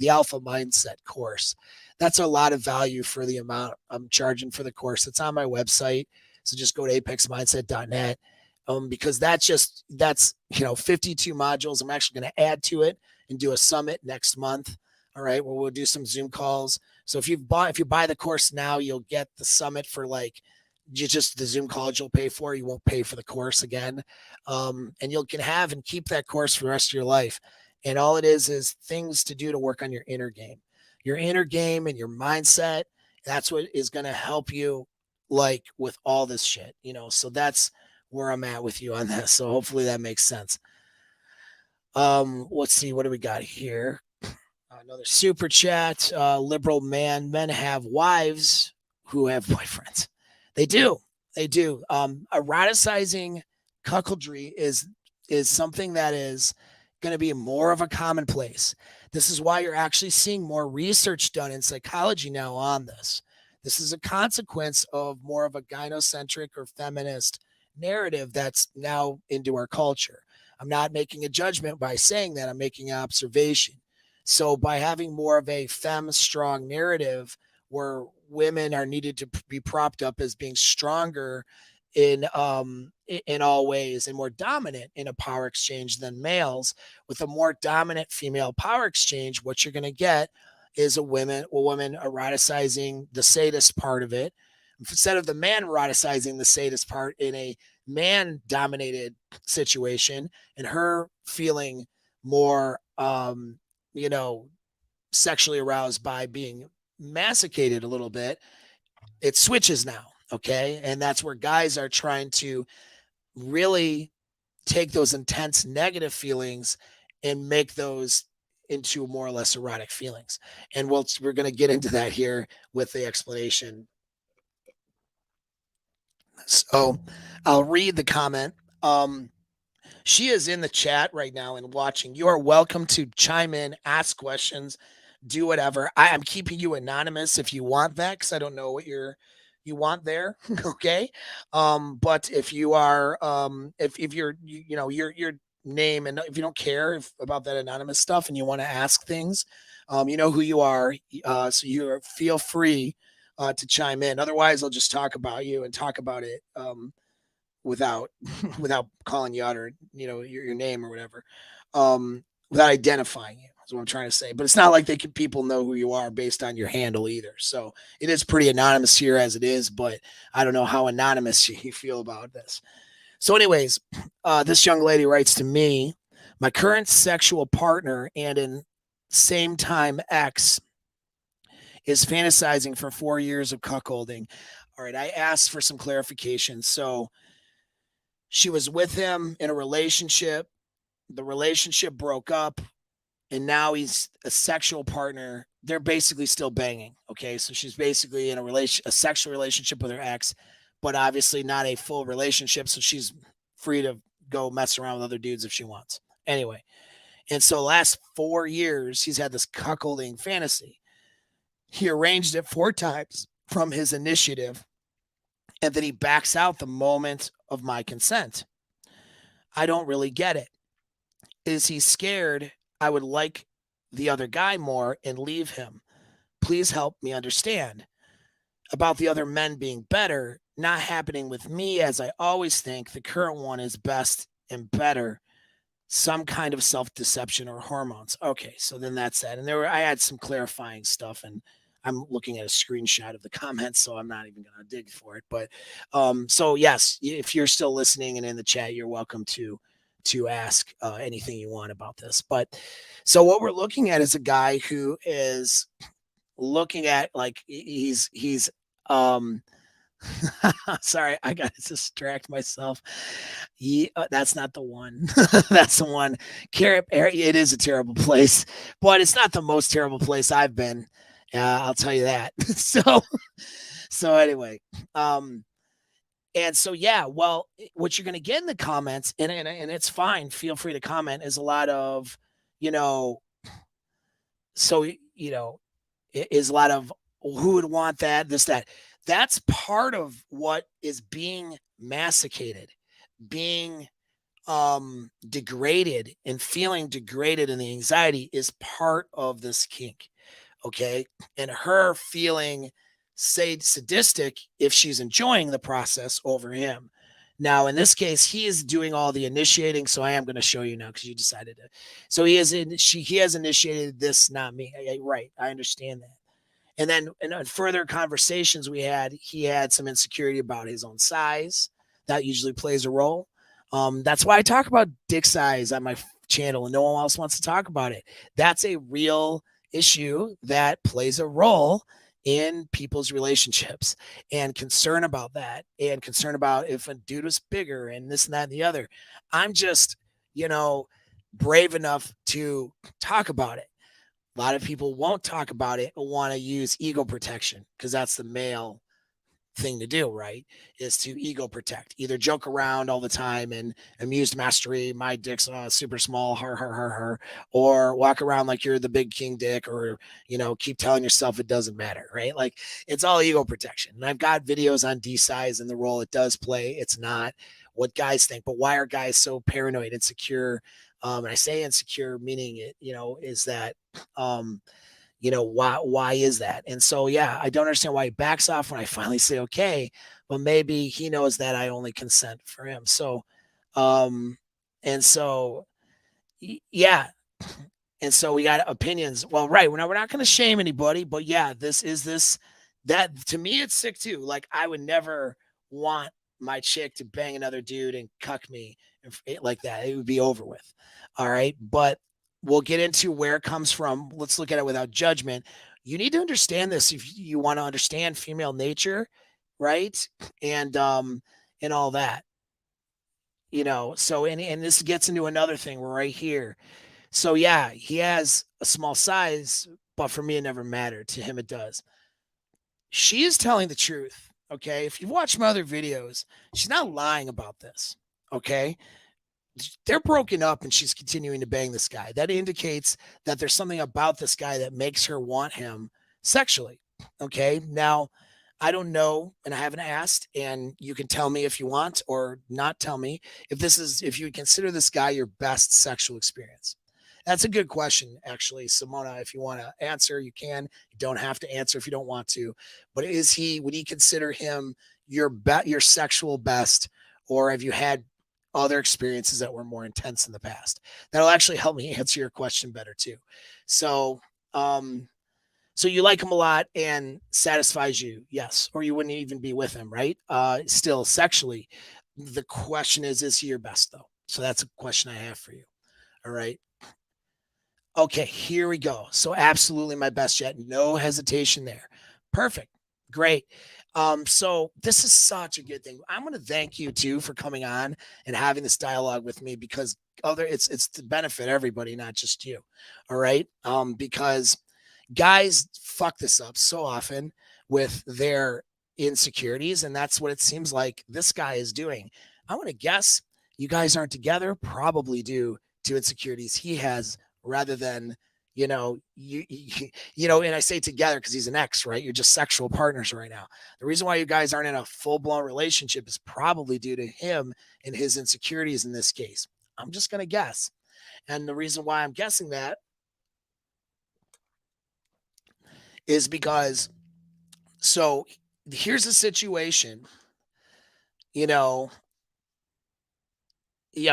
Alpha Mindset course. That's a lot of value for the amount I'm charging for the course. It's on my website, so just go to apexmindset.net. Because that's 52 modules. I'm actually going to add to it and do a summit next month. All right, where we'll do some Zoom calls. So if you buy the course now, you'll get the summit for like just the Zoom calls you'll pay for. You won't pay for the course again, and you can have and keep that course for the rest of your life. And all it is things to do to work on your inner game and your mindset. That's what is going to help you, like with all this shit. So that's where I'm at with you on this. So hopefully that makes sense. Let's see, what do we got here? Another super chat. Liberal men have wives who have boyfriends. They do. They do. Eroticizing cuckoldry is something that is going to be more of a commonplace. This is why you're actually seeing more research done in psychology now on this. This is a consequence of more of a gynocentric or feminist narrative that's now into our culture. I'm not making a judgment by saying that. I'm making an observation. So by having more of a femme strong narrative where women are needed to be propped up as being stronger in all ways and more dominant in a power exchange than males, with a more dominant female power exchange, what you're going to get is a woman eroticizing the sadist part of it instead of the man eroticizing the sadist part in a man dominated situation, and her feeling more sexually aroused by being masticated a little bit. It switches now. Okay. And that's where guys are trying to really take those intense negative feelings and make those into more or less erotic feelings. And we're going to get into that here with the explanation. So I'll read the comment. She is in the chat right now and watching. You are welcome to chime in, ask questions, do whatever. I'm keeping you anonymous if you want that, because I don't know what you want there. Okay. But if you are if you're your name, and if you don't care about that anonymous stuff and you want to ask things, you know who you are. So you feel free to chime in. Otherwise, I'll just talk about you and talk about it without without calling you out, or your name or whatever, without identifying you. That's what I'm trying to say. But it's not like people know who you are based on your handle either. So it is pretty anonymous here as it is, but I don't know how anonymous you feel about this. So anyways, this young lady writes to me, my current sexual partner and in same time ex is fantasizing for 4 years of cuckolding. All right, I asked for some clarification. So she was with him in a relationship. The relationship broke up, and now he's a sexual partner. They're basically still banging. Okay, so she's basically in a sexual relationship with her ex, but obviously not a full relationship. So she's free to go mess around with other dudes if she wants. Anyway, and so last 4 years he's had this cuckolding fantasy. He arranged it 4 times. from his initiative and then he backs out the moment of my consent. I don't really get it. Is he scared I would like the other guy more and leave him? Please help me understand. About the other men being better, not happening with me as I always think the current one is best and better. Some kind of self-deception or hormones. Okay, so then that's that. And I had some clarifying stuff, and I'm looking at a screenshot of the comments, so I'm not even gonna dig for it. But so yes, if you're still listening and in the chat, you're welcome to ask anything you want about this. But so what we're looking at is a guy who is looking at like he's um sorry, I gotta distract myself. That's not the one. That's the one. It is a terrible place, but it's not the most terrible place I've been. I'll tell you that. So anyway, um, and so yeah, well, what you're gonna get in the comments, and it's fine. Feel free to comment. Is a lot of, you know, so is a lot of who would want that, this, that. That's part of what is being masticated, being degraded and feeling degraded and the anxiety is part of this kink. Okay. And her feeling, say, sadistic if she's enjoying the process over him. Now, in this case, he is doing all the initiating. So I am going to show you now because you decided to. So he has initiated this, not me. Right. I understand that. And then in further conversations we had, he had some insecurity about his own size. That usually plays a role. That's why I talk about dick size on my channel and no one else wants to talk about it. That's a real issue that plays a role in people's relationships and concern about that and concern about if a dude was bigger and this and that and the other. I'm just, brave enough to talk about it. A lot of people won't talk about it and want to use ego protection because that's the male thing to do, right? Is to ego protect, either joke around all the time and amused mastery, my dick's super small, her, or walk around like you're the big king dick, or keep telling yourself it doesn't matter, right? Like it's all ego protection. And I've got videos on D size and the role it does play. It's not what guys think, but why are guys so paranoid, insecure? And I say insecure, meaning it, is that why is that? And so yeah, I don't understand why he backs off when I finally say okay, but maybe he knows that I only consent for him. So and so yeah, and so we got opinions. Well, right, we're not going to shame anybody, but yeah, that to me it's sick too. Like I would never want my chick to bang another dude and cuck me like that. It would be over with. All right, but we'll get into where it comes from. Let's look at it without judgment. You need to understand this if you want to understand female nature, right? And all that. So and this gets into another thing. We're right here. So yeah, he has a small size, but for me it never mattered. To him it does. She is telling the truth. Okay. If you've watched my other videos, she's not lying about this. Okay. They're broken up and she's continuing to bang this guy. That indicates that there's something about this guy that makes her want him sexually. Okay. Now, I don't know, and I haven't asked, and you can tell me if you want or not tell me if you would consider this guy your best sexual experience. That's a good question, actually, Simona. If you want to answer, you can. You don't have to answer if you don't want to. But would he consider him your sexual best, or have you had other experiences that were more intense in the past? That'll actually help me answer your question better too. So, so you like him a lot and satisfies you, yes, or you wouldn't even be with him, right? Still sexually. The question is he your best though? So that's a question I have for you. All right. Okay, here we go. So absolutely my best yet. No hesitation there. Perfect. Great. So this is such a good thing. I'm going to thank you too for coming on and having this dialogue with me because it's to benefit everybody, not just you. All right. Because guys fuck this up so often with their insecurities, and that's what it seems like this guy is doing. I want to guess you guys aren't together, probably due to insecurities he has rather than And I say together because he's an ex, right? You're just sexual partners right now. The reason why you guys aren't in a full blown relationship is probably due to him and his insecurities in this case. I'm just going to guess. And the reason why I'm guessing that is because, so here's a situation, you know,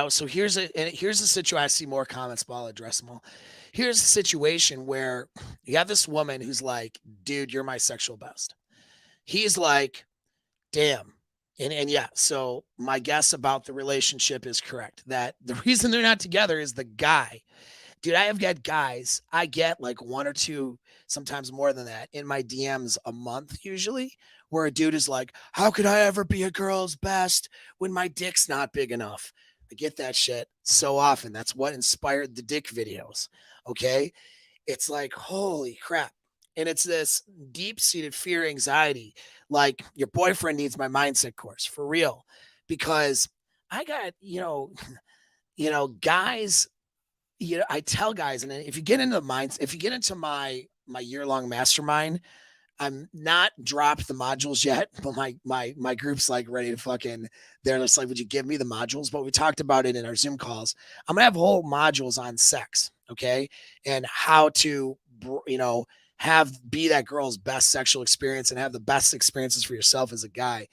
so here's a situation. I see more comments, but I'll address them all. Here's a situation where you have this woman who's like, dude, you're my sexual best. He's like, damn. And yeah, so my guess about the relationship is correct. That the reason they're not together is the guy. Dude, I have got guys, I get like one or two, sometimes more than that, in my DMs a month usually, where a dude is like, how could I ever be a girl's best when my dick's not big enough? I get that shit so often. That's what inspired the dick videos. Okay. It's like, holy crap. And it's this deep seated fear, anxiety. Like, your boyfriend needs my mindset course for real. Because I got, guys, I tell guys, and if you get into the minds, if you get into my year-long mastermind, I'm not dropped the modules yet, but my group's like ready to fucking. They're just like, would you give me the modules? But we talked about it in our Zoom calls. I'm gonna have whole modules on sex, okay, and how to, have be that girl's best sexual experience and have the best experiences for yourself as a guy,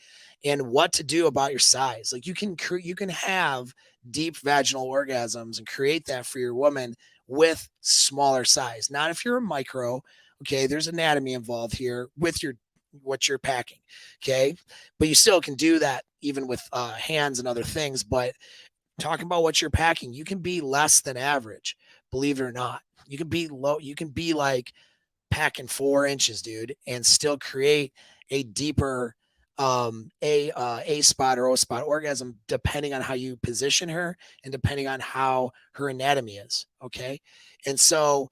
and what to do about your size. Like, you can have deep vaginal orgasms and create that for your woman with smaller size. Not if you're a micro. Okay, there's anatomy involved here with your what you're packing. Okay, but you still can do that even with hands and other things. But talking about what you're packing, you can be less than average, believe it or not. You can be low. You can be like packing 4 inches, dude, and still create a deeper a spot or O spot orgasm, depending on how you position her and depending on how her anatomy is. Okay, and so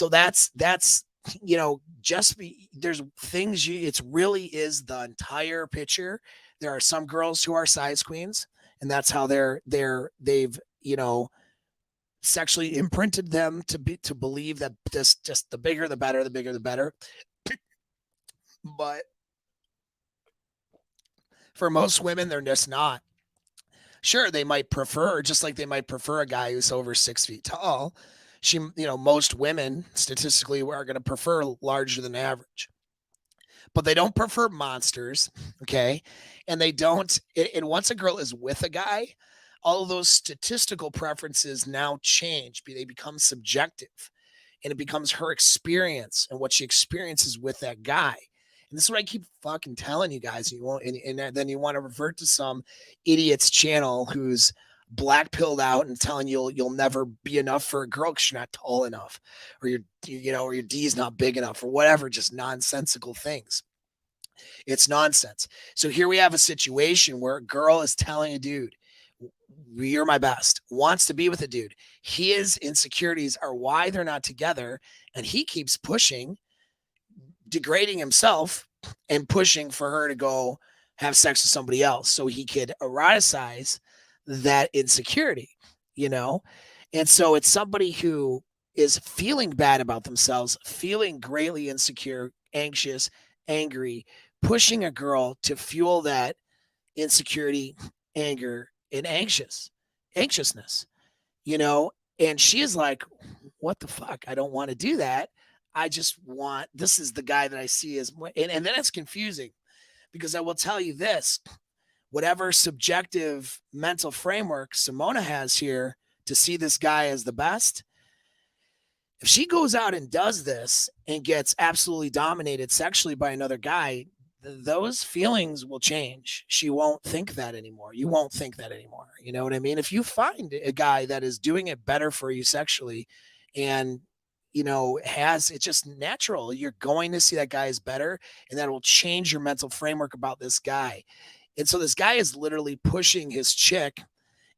that's just be there's things it's really is the entire picture. There are some girls who are size queens, and that's how they've sexually imprinted them to believe that this just the bigger the better, the bigger the better. But for most women, they're just not. Sure, they might prefer, just like they might prefer a guy who's over 6 feet tall. Most women statistically are going to prefer larger than average, but they don't prefer monsters. Okay. And they don't, and once a girl is with a guy, all of those statistical preferences now change. They become subjective, and it becomes her experience and what she experiences with that guy. And this is what I keep fucking telling you guys. You won't, and then you want to revert to some idiot's channel who's black pilled out and telling you'll never be enough for a girl because you're not tall enough, or or your D is not big enough, or whatever, just nonsensical things. It's nonsense. So here we have a situation where a girl is telling a dude, you're my best, wants to be with a dude. His insecurities are why they're not together. And he keeps pushing, degrading himself and pushing for her to go have sex with somebody else so he could eroticize that insecurity, you know? And so it's somebody who is feeling bad about themselves, feeling greatly insecure, anxious, angry, pushing a girl to fuel that insecurity, anger, and anxiousness, you know? And she is like, what the fuck? I don't want to do that. I just want, this is the guy that I see as, and then it's confusing because I will tell you this, whatever subjective mental framework Simona has here to see this guy as the best, if she goes out and does this and gets absolutely dominated sexually by another guy, those feelings will change. She won't think that anymore. You won't think that anymore. You know what I mean? If you find a guy that is doing it better for you sexually and has it's just natural, you're going to see that guy is better, and that will change your mental framework about this guy. And so this guy is literally pushing his chick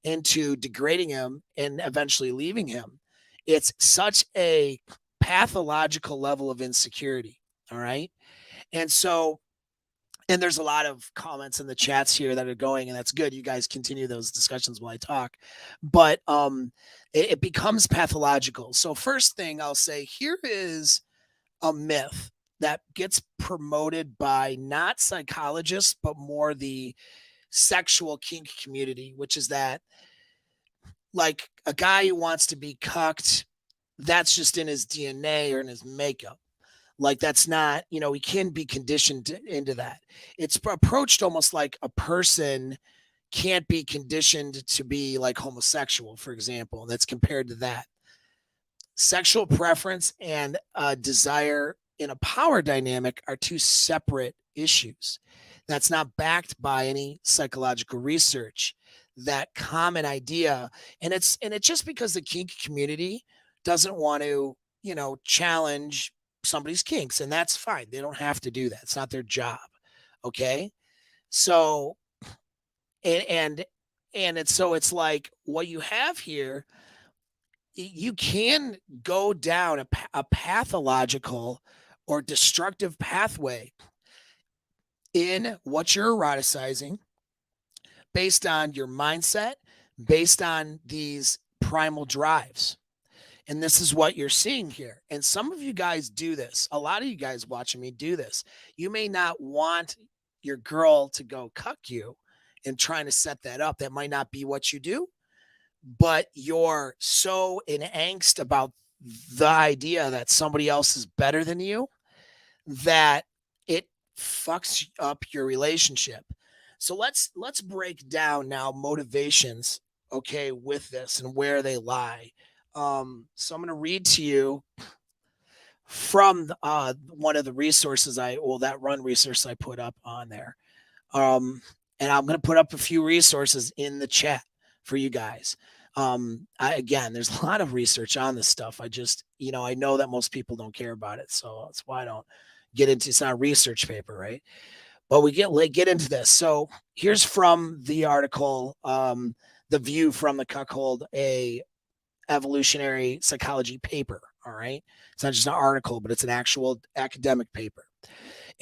into degrading him and eventually leaving him. It's such a pathological level of insecurity. All right. And so And there's a lot of comments in the chats here that are going, and that's good. You guys continue those discussions while I talk. But it becomes pathological. So first thing I'll say, here is a myth that gets promoted by not psychologists, but more the sexual kink community, which is that like a guy who wants to be cucked, that's just in his DNA or in his makeup. Like that's not, he can be conditioned into that. It's approached almost like a person can't be conditioned to be like homosexual, for example. And that's compared to that. Sexual preference and desire in a power dynamic are two separate issues. That's not backed by any psychological research. That common idea, and it's just because the kink community doesn't want to, challenge somebody's kinks, and that's fine. They don't have to do that. It's not their job. Okay. So and and it's so it's like what you have here, you can go down a pathological or destructive pathway in what you're eroticizing based on your mindset, based on these primal drives. And this is what you're seeing here. And some of you guys do this. A lot of you guys watching me do this. You may not want your girl to go cuck you and trying to set that up. That might not be what you do, but you're so in angst about the idea that somebody else is better than you that it fucks up your relationship. So let's break down now motivations, okay, with this and where they lie. So I'm going to read to you from one of the resources that run resource I put up on there. And I'm going to put up a few resources in the chat for you guys. Again, there's a lot of research on this stuff. I just, I know that most people don't care about it. So that's why I don't get into, it's not a research paper, right? But we get into this. So here's from the article, The View from the Cuckold, a evolutionary psychology paper. All right. It's not just an article, but it's an actual academic paper.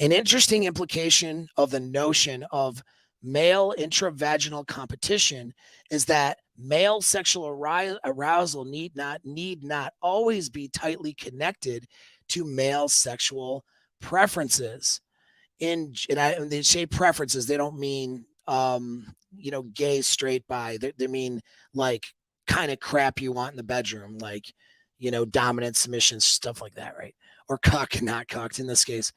An interesting implication of the notion of male intravaginal competition is that male sexual arousal need not always be tightly connected to male sexual preferences. And they say preferences, they don't mean gay, straight, bi. They mean like kind of crap you want in the bedroom, like dominant, submission, stuff like that, right? Or cuck, not cucked in this case.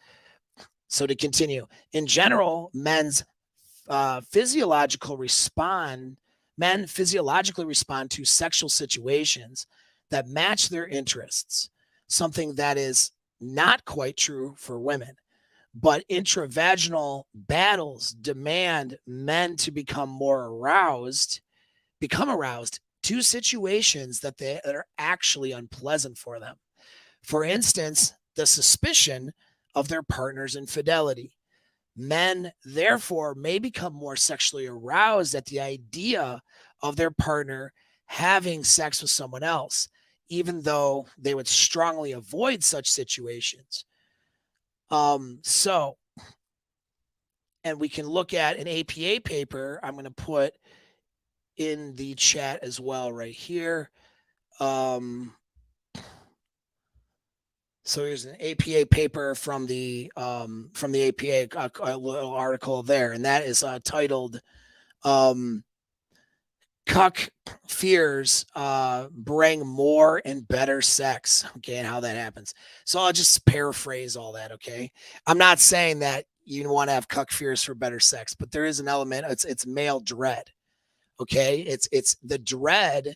So to continue, in general, men physiologically respond to sexual situations that match their interests, something that is not quite true for women. But intravaginal battles demand men to become aroused to situations that are actually unpleasant for them. For instance, the suspicion of their partner's infidelity. Men, therefore, may become more sexually aroused at the idea of their partner having sex with someone else, even though they would strongly avoid such situations. So, and we can look at an APA paper I'm going to put in the chat as well right here. So here's an APA paper from the APA, a little article there, and that is titled "Cuck Fears Bring More and Better Sex." Okay, and how that happens. So I'll just paraphrase all that. Okay, I'm not saying that you want to have cuck fears for better sex, but there is an element. It's male dread. Okay, it's the dread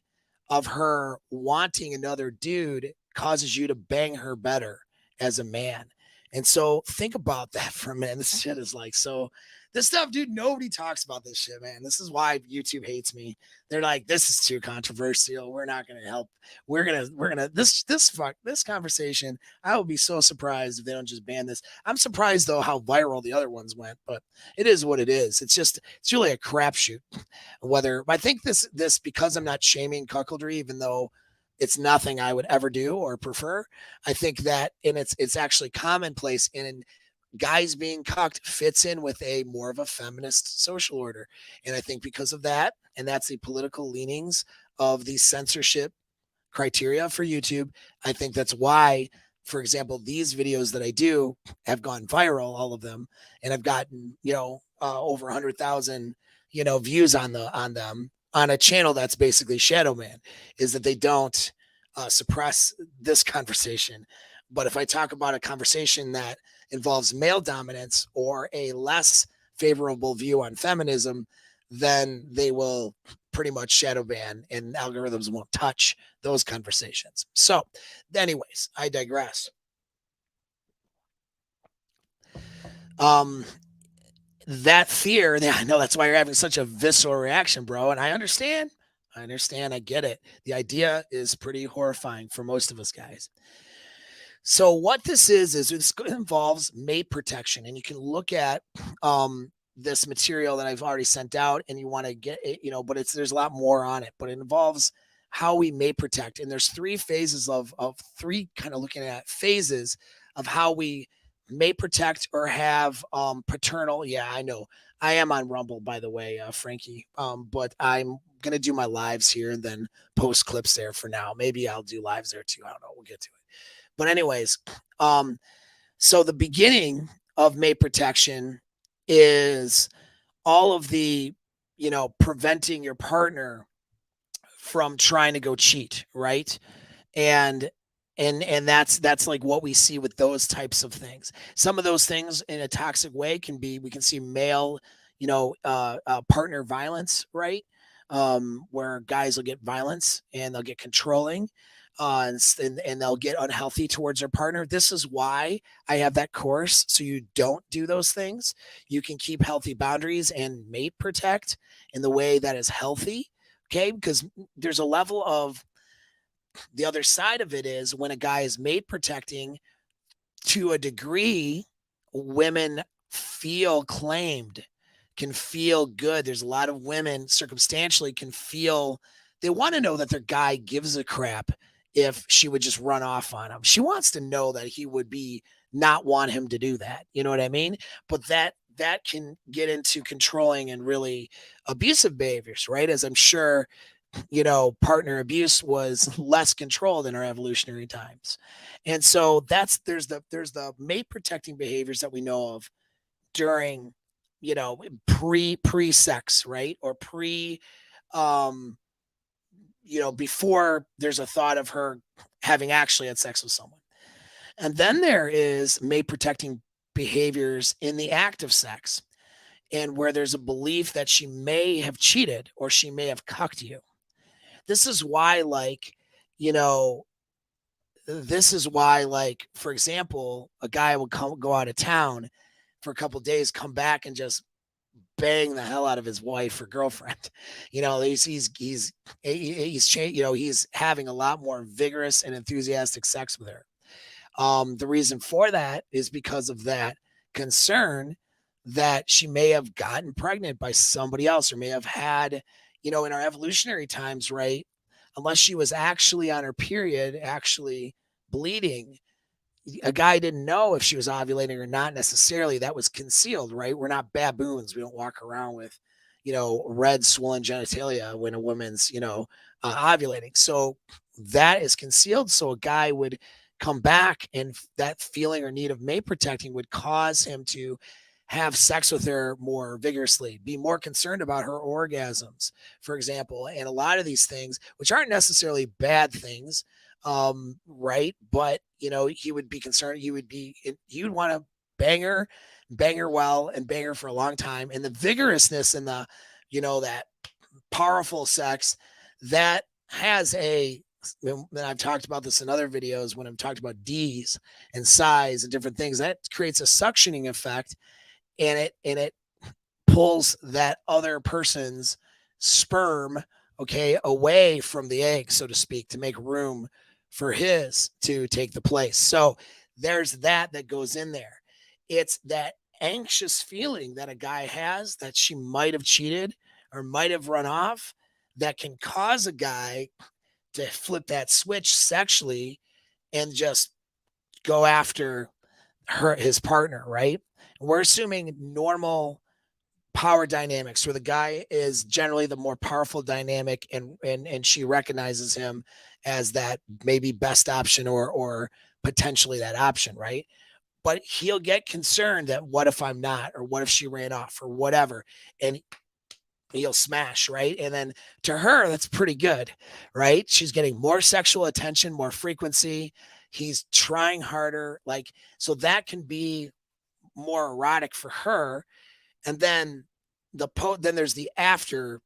of her wanting another dude causes you to bang her better as a man. And so think about that for a minute. This shit is like, so this stuff, dude, nobody talks about this shit, man. This is why YouTube hates me. They're like, this is too controversial. We're not going to help. We're going to, this conversation. I would be so surprised if they don't just ban this. I'm surprised though, how viral the other ones went, but it is what it is. It's really a crapshoot. Whether I think this, because I'm not shaming cuckoldry, even though it's nothing I would ever do or prefer. I think that, and it's actually commonplace in guys being cucked fits in with a more of a feminist social order. And I think because of that, and that's the political leanings of the censorship criteria for YouTube, I think that's why, for example, these videos that I do have gone viral, all of them, and I've gotten, over 100,000, views on them on a channel that's basically Shadow Man, is that they don't suppress this conversation. But if I talk about a conversation that involves male dominance or a less favorable view on feminism, then they will pretty much shadow ban and algorithms won't touch those conversations. So, anyways, I digress. Um, that fear, I know that's why you're having such a visceral reaction, bro. And I understand. I understand. I get it. The idea is pretty horrifying for most of us guys. So what this is this involves mate protection, and you can look at this material that I've already sent out, and you want to get it, but there's a lot more on it, but it involves how we mate protect, and there's three phases of three kind of looking at phases of how we mate protect or have paternal. Yeah, I know I am on Rumble, by the way, Frankie, but I'm gonna do my lives here and then post clips there for now. Maybe I'll do lives there too. I don't know. We'll get to it. But anyways, um, so the beginning of mate protection is all of the, preventing your partner from trying to go cheat, right? And and that's like what we see with those types of things. Some of those things in a toxic way can be, we can see male, partner violence, right? Where guys will get violence and they'll get controlling, and they'll get unhealthy towards their partner. This is why I have that course, so you don't do those things. You can keep healthy boundaries and mate protect in the way that is healthy. Okay, because there's a level of, the other side of it is when a guy is mate protecting to a degree, women feel claimed, can feel good. There's a lot of women circumstantially can feel, they want to know that their guy gives a crap if she would just run off on him. She wants to know that he would be not want him to do that. You know what I mean? But that can get into controlling and really abusive behaviors, right? As I'm sure, partner abuse was less controlled in our evolutionary times. And so there's the mate protecting behaviors that we know of during, pre sex, right? Or um, before there's a thought of her having actually had sex with someone. And then there is mate protecting behaviors in the act of sex, and where there's a belief that she may have cheated or she may have cucked you. This is why, like, you know, this is why, like, for example, a guy would go out of town for a couple of days, come back and just bang the hell out of his wife or girlfriend. He's having a lot more vigorous and enthusiastic sex with her. The reason for that is because of that concern that she may have gotten pregnant by somebody else, or may have had, in our evolutionary times, right? Unless she was actually on her period, actually bleeding, a guy didn't know if she was ovulating or not necessarily. That was concealed, right? We're not baboons. We don't walk around with, red swollen genitalia when a woman's, ovulating. So that is concealed. So a guy would come back, and that feeling or need of mate protecting would cause him to have sex with her more vigorously, be more concerned about her orgasms, for example. And a lot of these things, which aren't necessarily bad things, right? But he would be concerned. He would want to bang her well, and bang her for a long time. And the vigorousness and the, that powerful sex that has and I've talked about this in other videos when I've talked about D's and size and different things, that creates a suctioning effect, and it pulls that other person's sperm, okay, away from the egg, so to speak, to make room for his to take the place. So there's that goes in there. It's that anxious feeling that a guy has that she might have cheated or might have run off, that can cause a guy to flip that switch sexually and just go after his partner, right? We're assuming normal power dynamics where the guy is generally the more powerful dynamic, and she recognizes him as that maybe best option or potentially that option, right? But he'll get concerned that what if I'm not, or what if she ran off, or whatever, and he'll smash, right? And then to her, that's pretty good, right? She's getting more sexual attention, more frequency. He's trying harder, like, so that can be more erotic for her. And then then there's the after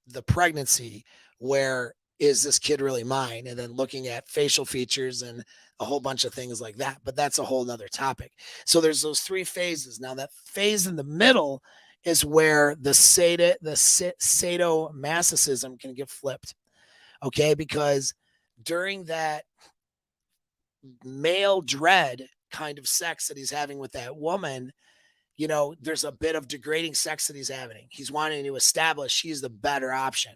the pregnancy, where is this kid really mine? And then looking at facial features and a whole bunch of things like that. But that's a whole nother topic. So there's those three phases. Now that phase in the middle is where the sadomasochism can get flipped. Okay, because during that male dread kind of sex that he's having with that woman, there's a bit of degrading sex that he's having. He's wanting to establish she's the better option.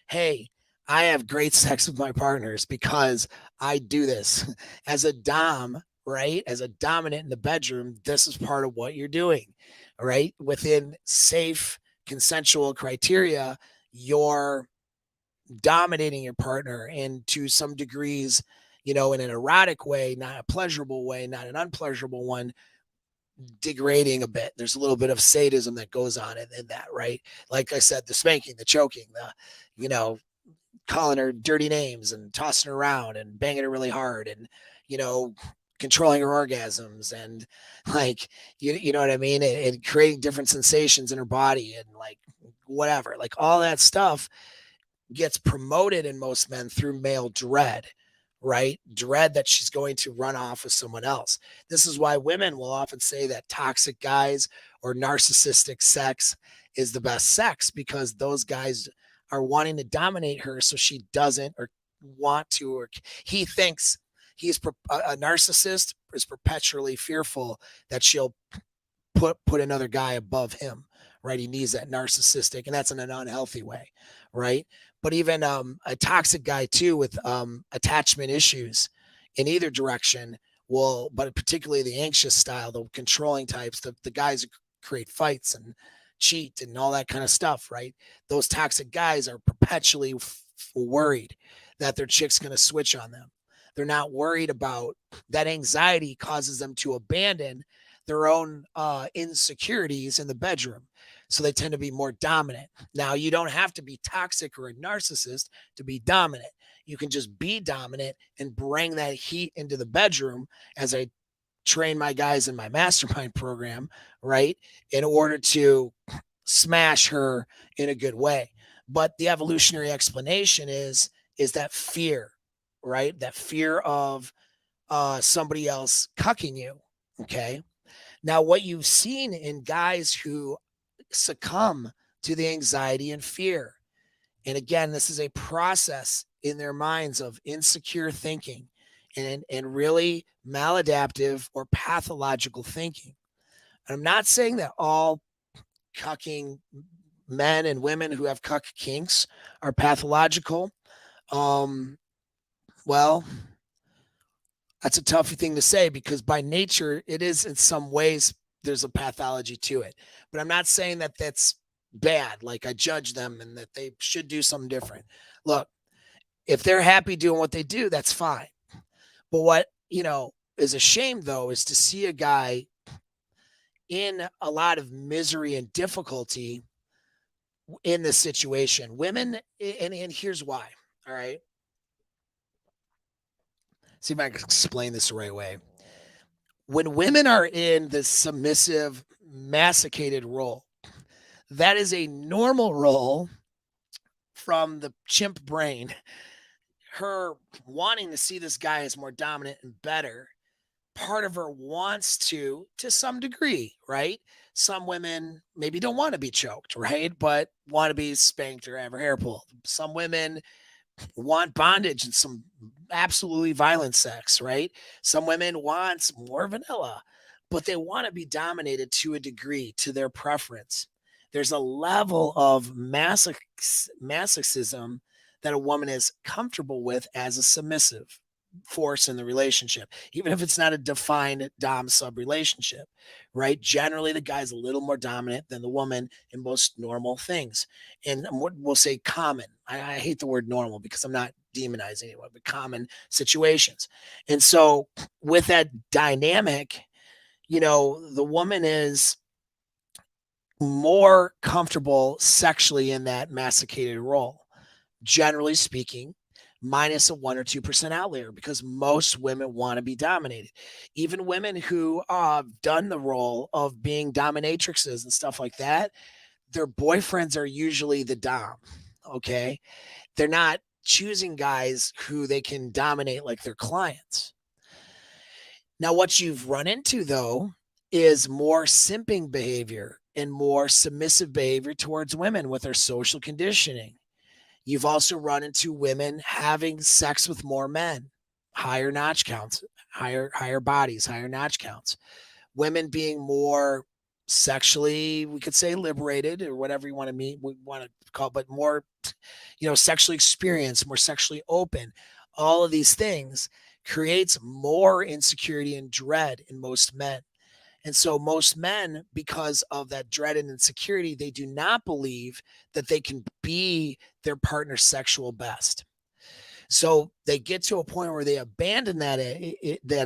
Hey, I have great sex with my partners because I do this as a dom, right? As a dominant in the bedroom, this is part of what you're doing, right? Within safe, consensual criteria, you're dominating your partner, and to some degrees, in an erotic way, not a pleasurable way, not an unpleasurable one, degrading a bit. There's a little bit of sadism that goes on in that, right? Like I said, the spanking, the choking, calling her dirty names and tossing her around and banging her really hard, and, controlling her orgasms, and like, you know what I mean? And creating different sensations in her body, and like whatever, like all that stuff gets promoted in most men through male dread, right? Dread that she's going to run off with someone else. This is why women will often say that toxic guys or narcissistic sex is the best sex, because those guys are wanting to dominate her so she doesn't, or want to, or he thinks a narcissist is perpetually fearful that she'll put another guy above him, right? He needs that narcissistic, and that's in an unhealthy way, right? But even a toxic guy too, with attachment issues in either direction, will, but particularly the anxious style, the controlling types, the guys who create fights and cheat and all that kind of stuff, right? Those toxic guys are perpetually worried that their chick's going to switch on them. They're not worried about that. Anxiety causes them to abandon their own insecurities in the bedroom. So they tend to be more dominant. Now, you don't have to be toxic or a narcissist to be dominant. You can just be dominant and bring that heat into the bedroom, as I train my guys in my mastermind program, right? In order to smash her in a good way. But the evolutionary explanation is that fear, right? That fear of somebody else cucking you. Okay. Now, what you've seen in guys who succumb to the anxiety and fear, and again, this is a process in their minds of insecure thinking and really maladaptive or pathological thinking. And I'm not saying that all cucking men and women who have cuck kinks are pathological. Well, that's a tough thing to say, because by nature, it is in some ways, there's a pathology to it. But I'm not saying that that's bad. Like I judge them and that they should do something different. Look, if they're happy doing what they do, that's fine. But what, is a shame though, is to see a guy in a lot of misery and difficulty in this situation. Women, and here's why. All right. See if I can explain this the right way. When women are in the submissive, masticated role, that is a normal role from the chimp brain. Her wanting to see this guy as more dominant and better, part of her wants to some degree, right? Some women maybe don't want to be choked, right? But want to be spanked or have her hair pulled. Some women want bondage and some absolutely violent sex, right? Some women want more vanilla, but they want to be dominated to a degree, to their preference. There's a level of masochism that a woman is comfortable with as a submissive. force in the relationship, even if it's not a defined dom sub relationship, right? Generally, the guy's a little more dominant than the woman in most normal things. And what we'll say common. I hate the word normal because I'm not demonizing anyone, but common situations. And so with that dynamic, the woman is more comfortable sexually in that masticated role, generally speaking, minus a 1 or 2% outlier, because most women want to be dominated. Even women who have done the role of being dominatrixes and stuff like that, their boyfriends are usually the dom. Okay. They're not choosing guys who they can dominate like their clients. Now, what you've run into, though, is more simping behavior and more submissive behavior towards women with their social conditioning. You've also run into women having sex with more men, higher notch counts, higher bodies, higher notch counts. Women being more sexually, we could say liberated or whatever you want to mean, we want to call it, but more, sexually experienced, more sexually open. All of these things creates more insecurity and dread in most men. And so most men, because of that dread and insecurity, they do not believe that they can be their partner's sexual best. So they get to a point where they abandon that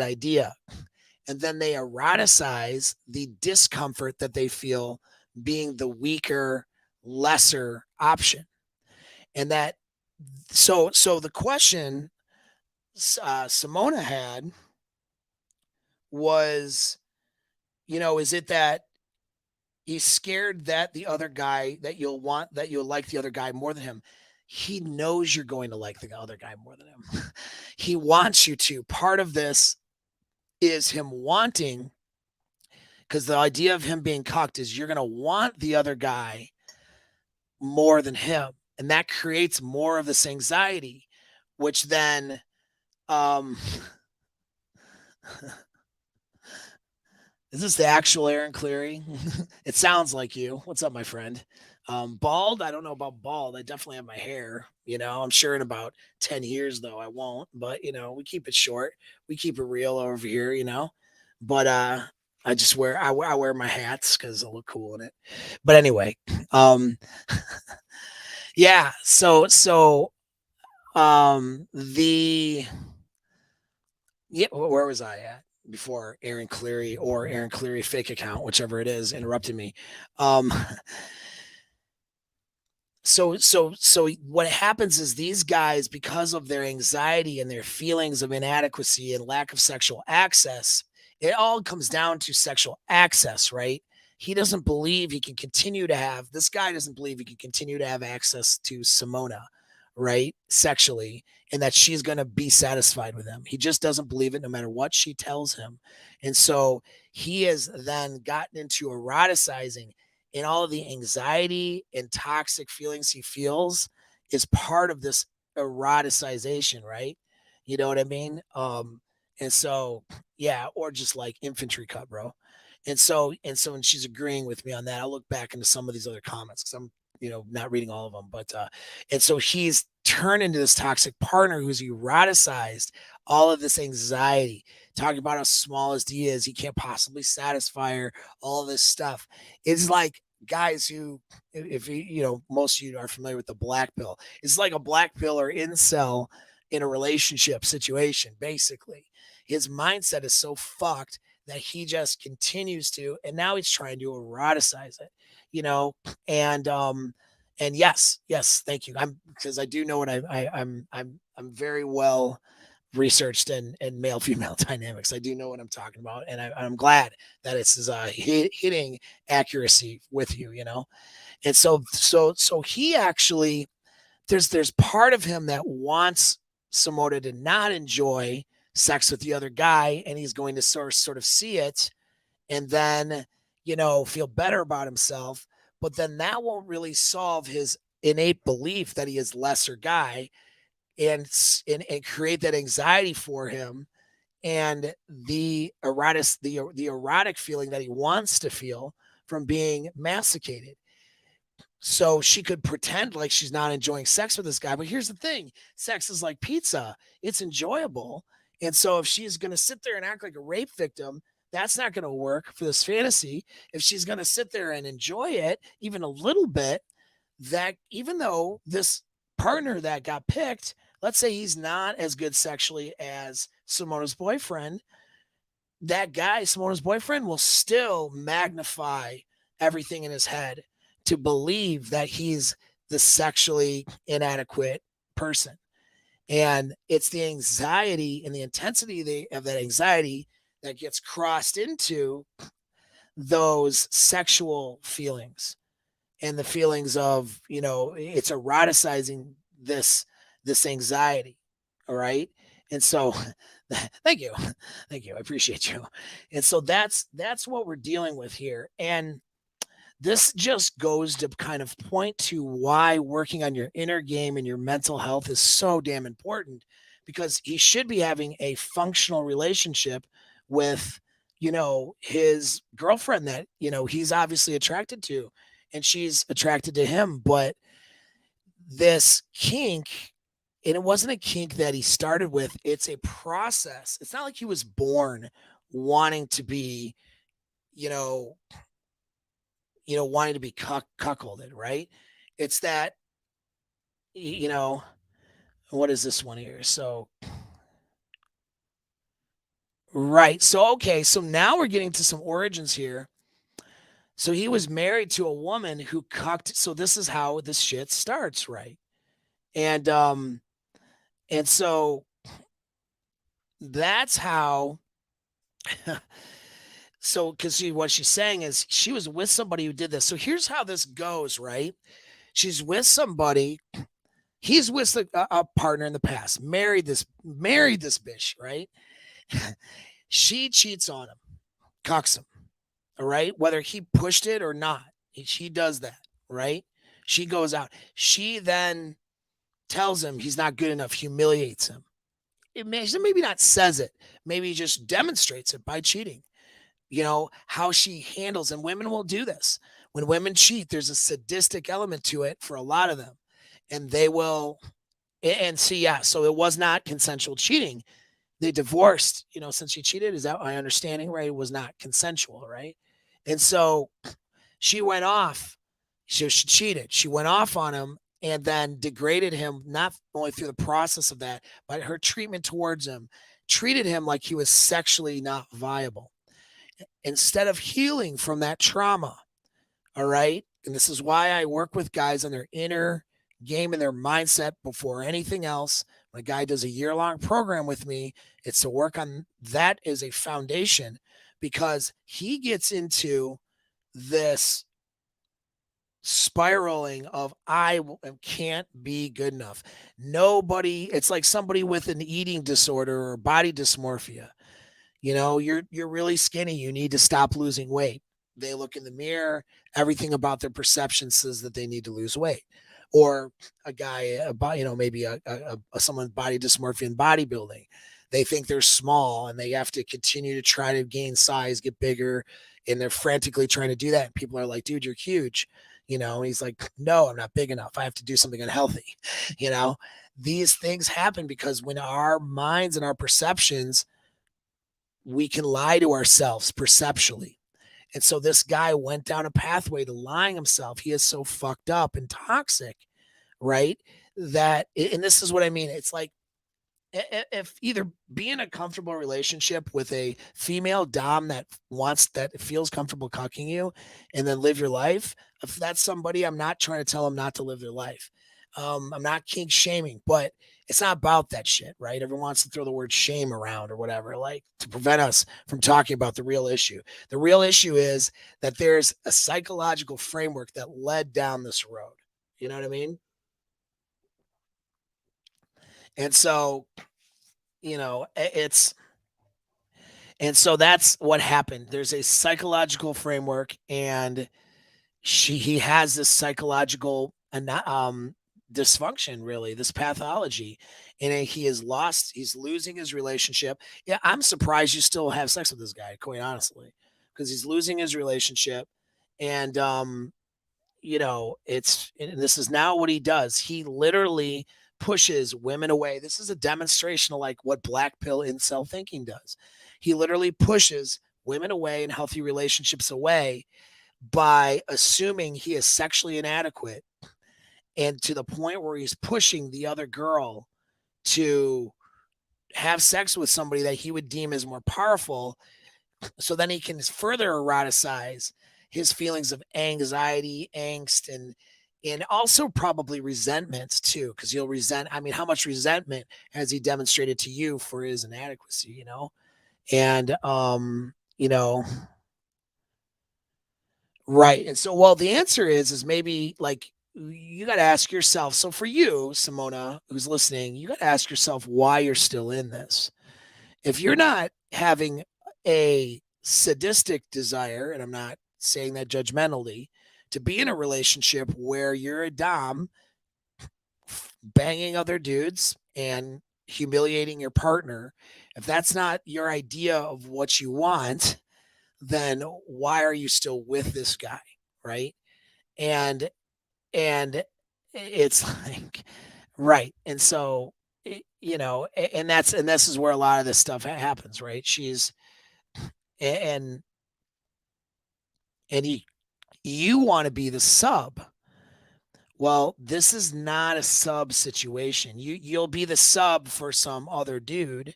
idea, and then they eroticize the discomfort that they feel being the weaker, lesser option. And that so the question Simona had was, is it that he's scared that the other guy that you'll like the other guy more than him? He knows you're going to like the other guy more than him. He wants you to. Part of this is him wanting, because the idea of him being cucked is you're going to want the other guy more than him. And that creates more of this anxiety, which then, is this the actual Aaron Cleary? It sounds like you. What's up, my friend? Bald? I don't know about bald. I definitely have my hair. I'm sure in about 10 years, though, I won't. But, we keep it short. We keep it real over here. But I just wear my hats because I look cool in it. But anyway, yeah. The yeah, where was I at before Aaron Cleary or Aaron Cleary fake account, whichever it is, interrupted me. Um, so what happens is these guys, because of their anxiety and their feelings of inadequacy and lack of sexual access, it all comes down to sexual access, right? He doesn't believe he can continue to have this guy doesn't believe he can continue to have access to Simona, right? Sexually, and that she's going to be satisfied with him. He just doesn't believe it no matter what she tells him. And so he has then gotten into eroticizing, and all of the anxiety and toxic feelings he feels is part of this eroticization, right? You know what I mean? And so, yeah, or just like infantry cut, bro. And she's agreeing with me on that. I'll look back into some of these other comments because I'm, not reading all of them. But and so he's turned into this toxic partner who's eroticized all of this anxiety, talking about how small as he is, he can't possibly satisfy her, all this stuff. It's like guys who, if most of you are familiar with the black pill, it's like a black pill or incel in a relationship situation. Basically, his mindset is so fucked that he just continues to, and now he's trying to eroticize it, you know, and yes, thank you. I'm because I do know what I'm very well researched in male female dynamics. I do know what I'm talking about, and I'm glad that it's hitting accuracy with you. And so he actually, there's part of him that wants Simona to not enjoy sex with the other guy, and he's going to sort of see it and then feel better about himself, but then that won't really solve his innate belief that he is lesser guy, and create that anxiety for him, and the erotic feeling that he wants to feel from being masticated. So she could pretend like she's not enjoying sex with this guy. But here's the thing, sex is like pizza. It's enjoyable. And so if she's going to sit there and act like a rape victim, that's not going to work for this fantasy. If she's going to sit there and enjoy it even a little bit, that even though this partner that got picked, let's say he's not as good sexually as Simona's boyfriend, that guy, Simona's boyfriend, will still magnify everything in his head to believe that he's the sexually inadequate person. And it's the anxiety and the intensity of that anxiety that gets crossed into those sexual feelings and the feelings of, it's eroticizing this anxiety. All right. And so thank you. Thank you. I appreciate you. And so that's what we're dealing with here. And this just goes to kind of point to why working on your inner game and your mental health is so damn important, because he should be having a functional relationship with, his girlfriend that, he's obviously attracted to, and she's attracted to him. But this kink, and it wasn't a kink that he started with, it's a process. It's not like he was born wanting to be, you know, wanting to be cuckolded, right? It's that, you know, what is this one here? So, right. So, okay. So now we're getting to some origins here. So he was married to a woman who cucked. So this is how this shit starts, right? And, and so that's how, so, because what she's saying is she was with somebody who did this. So here's how this goes, right? She's with somebody. He's with a partner in the past, married this bitch, right? She cheats on him, cucks him, all right? Whether he pushed it or not, she does that, right? She goes out. She then tells him he's not good enough, humiliates him. Maybe not says it, maybe just demonstrates it by cheating. How she handles, and women will do this. When women cheat, there's a sadistic element to it for a lot of them. And they will, and see, yeah, so it was not consensual cheating. They divorced, since she cheated. Is that my understanding, right? It was not consensual, right? And so she went off. She cheated. She went off on him and then degraded him, not only through the process of that, but her treatment towards him, treated him like he was sexually not viable. Instead of healing from that trauma, all right? And this is why I work with guys on their inner game and their mindset before anything else. When a guy does a year-long program with me, it's to work on that as a foundation, because he gets into this spiraling of can't be good enough. Nobody, it's like somebody with an eating disorder or body dysmorphia. You're really skinny. You need to stop losing weight. They look in the mirror. Everything about their perception says that they need to lose weight. Or a guy about, maybe someone's body dysmorphia in bodybuilding. They think they're small and they have to continue to try to gain size, get bigger, and they're frantically trying to do that. And people are like, dude, you're huge. And he's like, no, I'm not big enough. I have to do something unhealthy. You know, these things happen because when our minds and our perceptions, we can lie to ourselves perceptually. And so this guy went down a pathway to lying himself. He is so fucked up and toxic, right? And this is what I mean. It's like, if either be in a comfortable relationship with a female dom that feels comfortable cucking you, and then live your life. If that's somebody, I'm not trying to tell them not to live their life. I'm not kink shaming, but it's not about that shit, right? Everyone wants to throw the word shame around or whatever, like to prevent us from talking about the real issue. The real issue is that there's a psychological framework that led down this road. You know what I mean? And so, it's and so that's what happened. There's a psychological framework, and he has this psychological dysfunction, really, this pathology, and he's losing his relationship. Yeah, I'm surprised you still have sex with this guy, quite honestly, because he's losing his relationship, and it's and this is now what he does. He literally pushes women away. This is a demonstration of like what black pill incel thinking does. He literally pushes women away and healthy relationships away by assuming he is sexually inadequate, and to the point where he's pushing the other girl to have sex with somebody that he would deem as more powerful, so then he can further eroticize his feelings of anxiety, angst, and also probably resentment too, because he'll resent. I mean, how much resentment has he demonstrated to you for his inadequacy? And right. And so, well, the answer is maybe like you got to ask yourself. So for you, Simona, who's listening, you got to ask yourself why you're still in this. If you're not having a sadistic desire, and I'm not saying that judgmentally, to be in a relationship where you're a dom banging other dudes and humiliating your partner, if that's not your idea of what you want, then why are you still with this guy? Right. And and it's like, right. And so, and this is where a lot of this stuff happens, right? She's and and you want to be the sub. Well, this is not a sub situation. You'll be the sub for some other dude,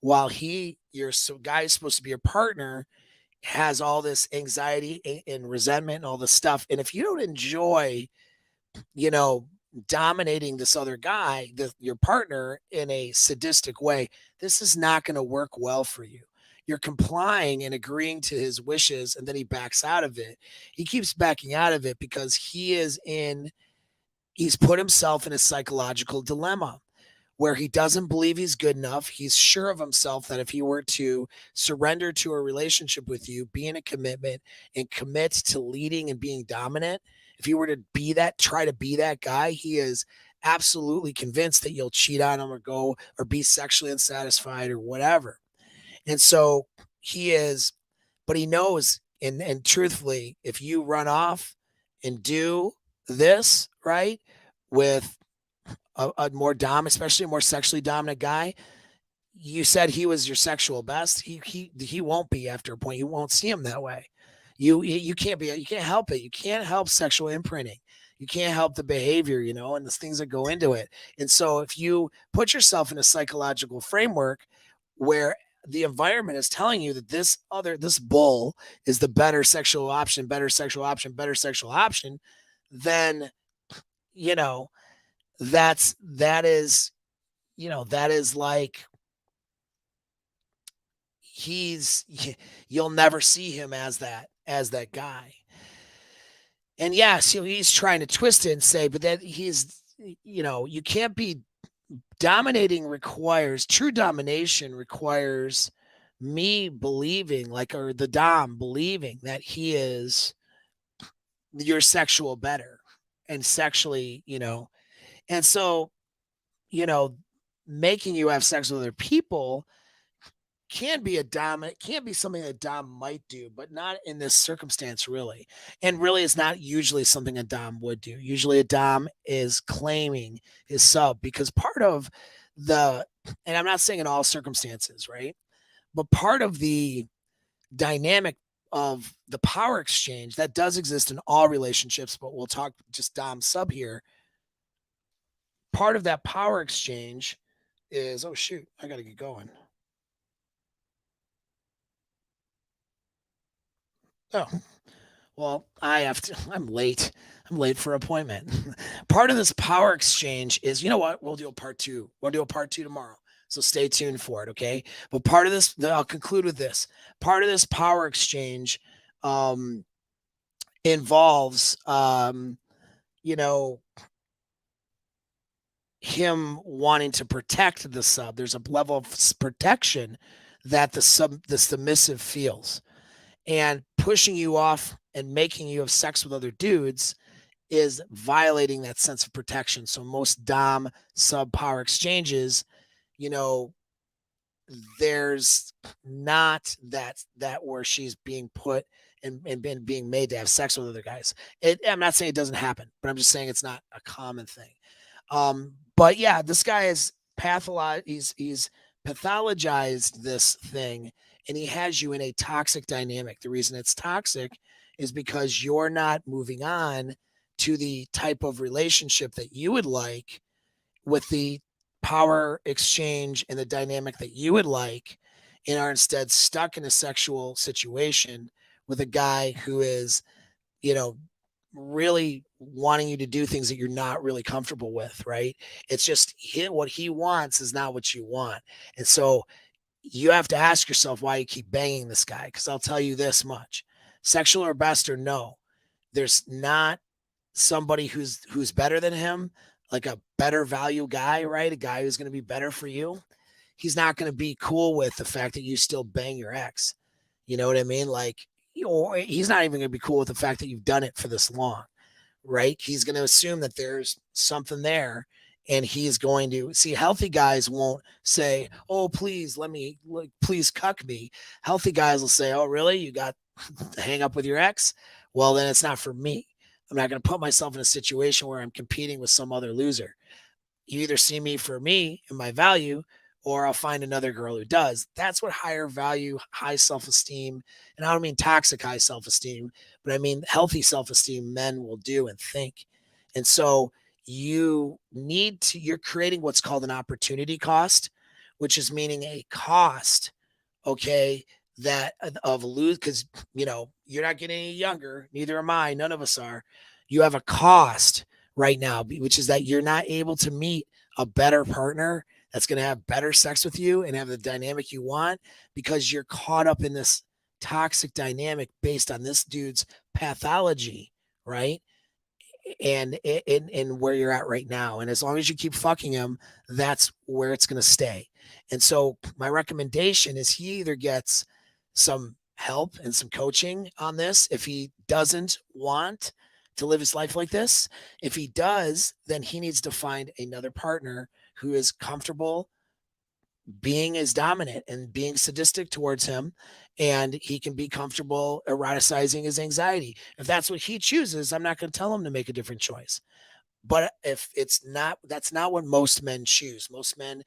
while your guy is supposed to be your partner, has all this anxiety and resentment and all this stuff. And if you don't enjoy, you know, dominating this other guy, your partner, in a sadistic way, this is not going to work well for you. You're complying and agreeing to his wishes, and then he backs out of it. He keeps backing out of it because he's put himself in a psychological dilemma where he doesn't believe he's good enough. He's sure of himself that if he were to surrender to a relationship with you, be in a commitment, and commit to leading and being dominant, if he were to try to be that guy, he is absolutely convinced that you'll cheat on him or be sexually unsatisfied or whatever. And so he is, but he knows, and truthfully, if you run off and do this, right, with a more especially a more sexually dominant guy, you said he was your sexual best. He won't be after a point. You won't see him that way. You can't be. You can't help it. You can't help sexual imprinting. You can't help the behavior, and the things that go into it. And so if you put yourself in a psychological framework where the environment is telling you that this bull is the better sexual option, better sexual option, better sexual option, then you know that is that is like he's you'll never see him as that guy. And yes, he's trying to twist it and say, but that you can't be true domination requires me believing, like, or the dom believing that he is your sexual better and sexually, and so, you know, making you have sex with other people can't be something that dom might do, but not in this circumstance, really. And really, it's not usually something a dom would do. Usually a dom is claiming his sub, because part of the and I'm not saying in all circumstances, right, but part of the dynamic of the power exchange that does exist in all relationships, but we'll talk just dom sub here. Part of that power exchange is, oh shoot, I gotta get going. Oh, well, I'm late. I'm late for appointment. Part of this power exchange is, you know what? We'll do a part two. We'll do a part two tomorrow. So stay tuned for it. Okay. But part of this, I'll conclude with this. Part of this power exchange involves, you know, him wanting to protect the sub. There's a level of protection that the submissive feels, and pushing you off and making you have sex with other dudes is violating that sense of protection. So most dom sub power exchanges, you know, there's not that where she's being put and being made to have sex with other guys. I'm not saying it doesn't happen, but I'm just saying it's not a common thing. But yeah, this guy is he's pathologized this thing, and he has you in a toxic dynamic. The reason it's toxic is because you're not moving on to the type of relationship that you would like, with the power exchange and the dynamic that you would like, and are instead stuck in a sexual situation with a guy who is, you know, really wanting you to do things that you're not really comfortable with, right? It's just what he wants is not what you want. And so you have to ask yourself why you keep banging this guy. Because I'll tell you this much: sexual or best or no, there's not somebody who's better than him, like a better value guy, right? A guy who's going to be better for you. He's not going to be cool with the fact that you still bang your ex. You know what I mean? Like, he's not even going to be cool with the fact that you've done it for this long, right? He's going to assume that there's something there, and he's going to see. Healthy guys won't say, "Oh, please please cuck me." Healthy guys will say, "Oh, really? You got to hang up with your ex? Well, then it's not for me. I'm not going to put myself in a situation where I'm competing with some other loser. You either see me for me and my value, or I'll find another girl who does." That's what higher value, high self esteem, and I don't mean toxic high self esteem, but I mean healthy self esteem men will do and think. And so you're creating what's called an opportunity cost, which is meaning a cost, okay, that of lose, because you're not getting any younger, neither am I, none of us are. You have a cost right now, which is that you're not able to meet a better partner that's going to have better sex with you and have the dynamic you want, because you're caught up in this toxic dynamic based on this dude's pathology, right? And in where you're at right now. And as long as you keep fucking him, that's where it's going to stay. And so my recommendation is he either gets some help and some coaching on this if he doesn't want to live his life like this. If he does, then he needs to find another partner who is comfortable being as dominant and being sadistic towards him, and he can be comfortable eroticizing his anxiety. If that's what he chooses, I'm not going to tell him to make a different choice. But if it's not, that's not what most men choose. Most men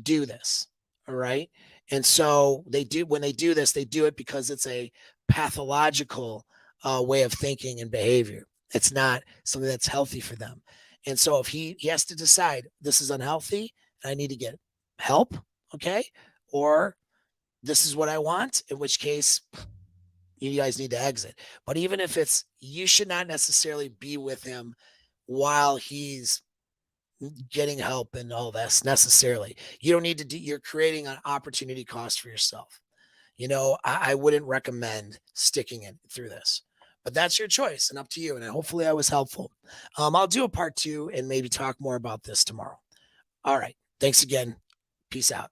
do this. All right. And so when they do this, they do it because it's a pathological way of thinking and behavior. It's not something that's healthy for them. And so if he has to decide, this is unhealthy and I need to get help, okay, or this is what I want, in which case you guys need to exit. But even if it's, you should not necessarily be with him while he's getting help and all this necessarily. You don't need to do, you're creating an opportunity cost for yourself. I wouldn't recommend sticking it through this, but that's your choice and up to you. And hopefully I was helpful. I'll do a part 2 and maybe talk more about this tomorrow. All right. Thanks again. Peace out.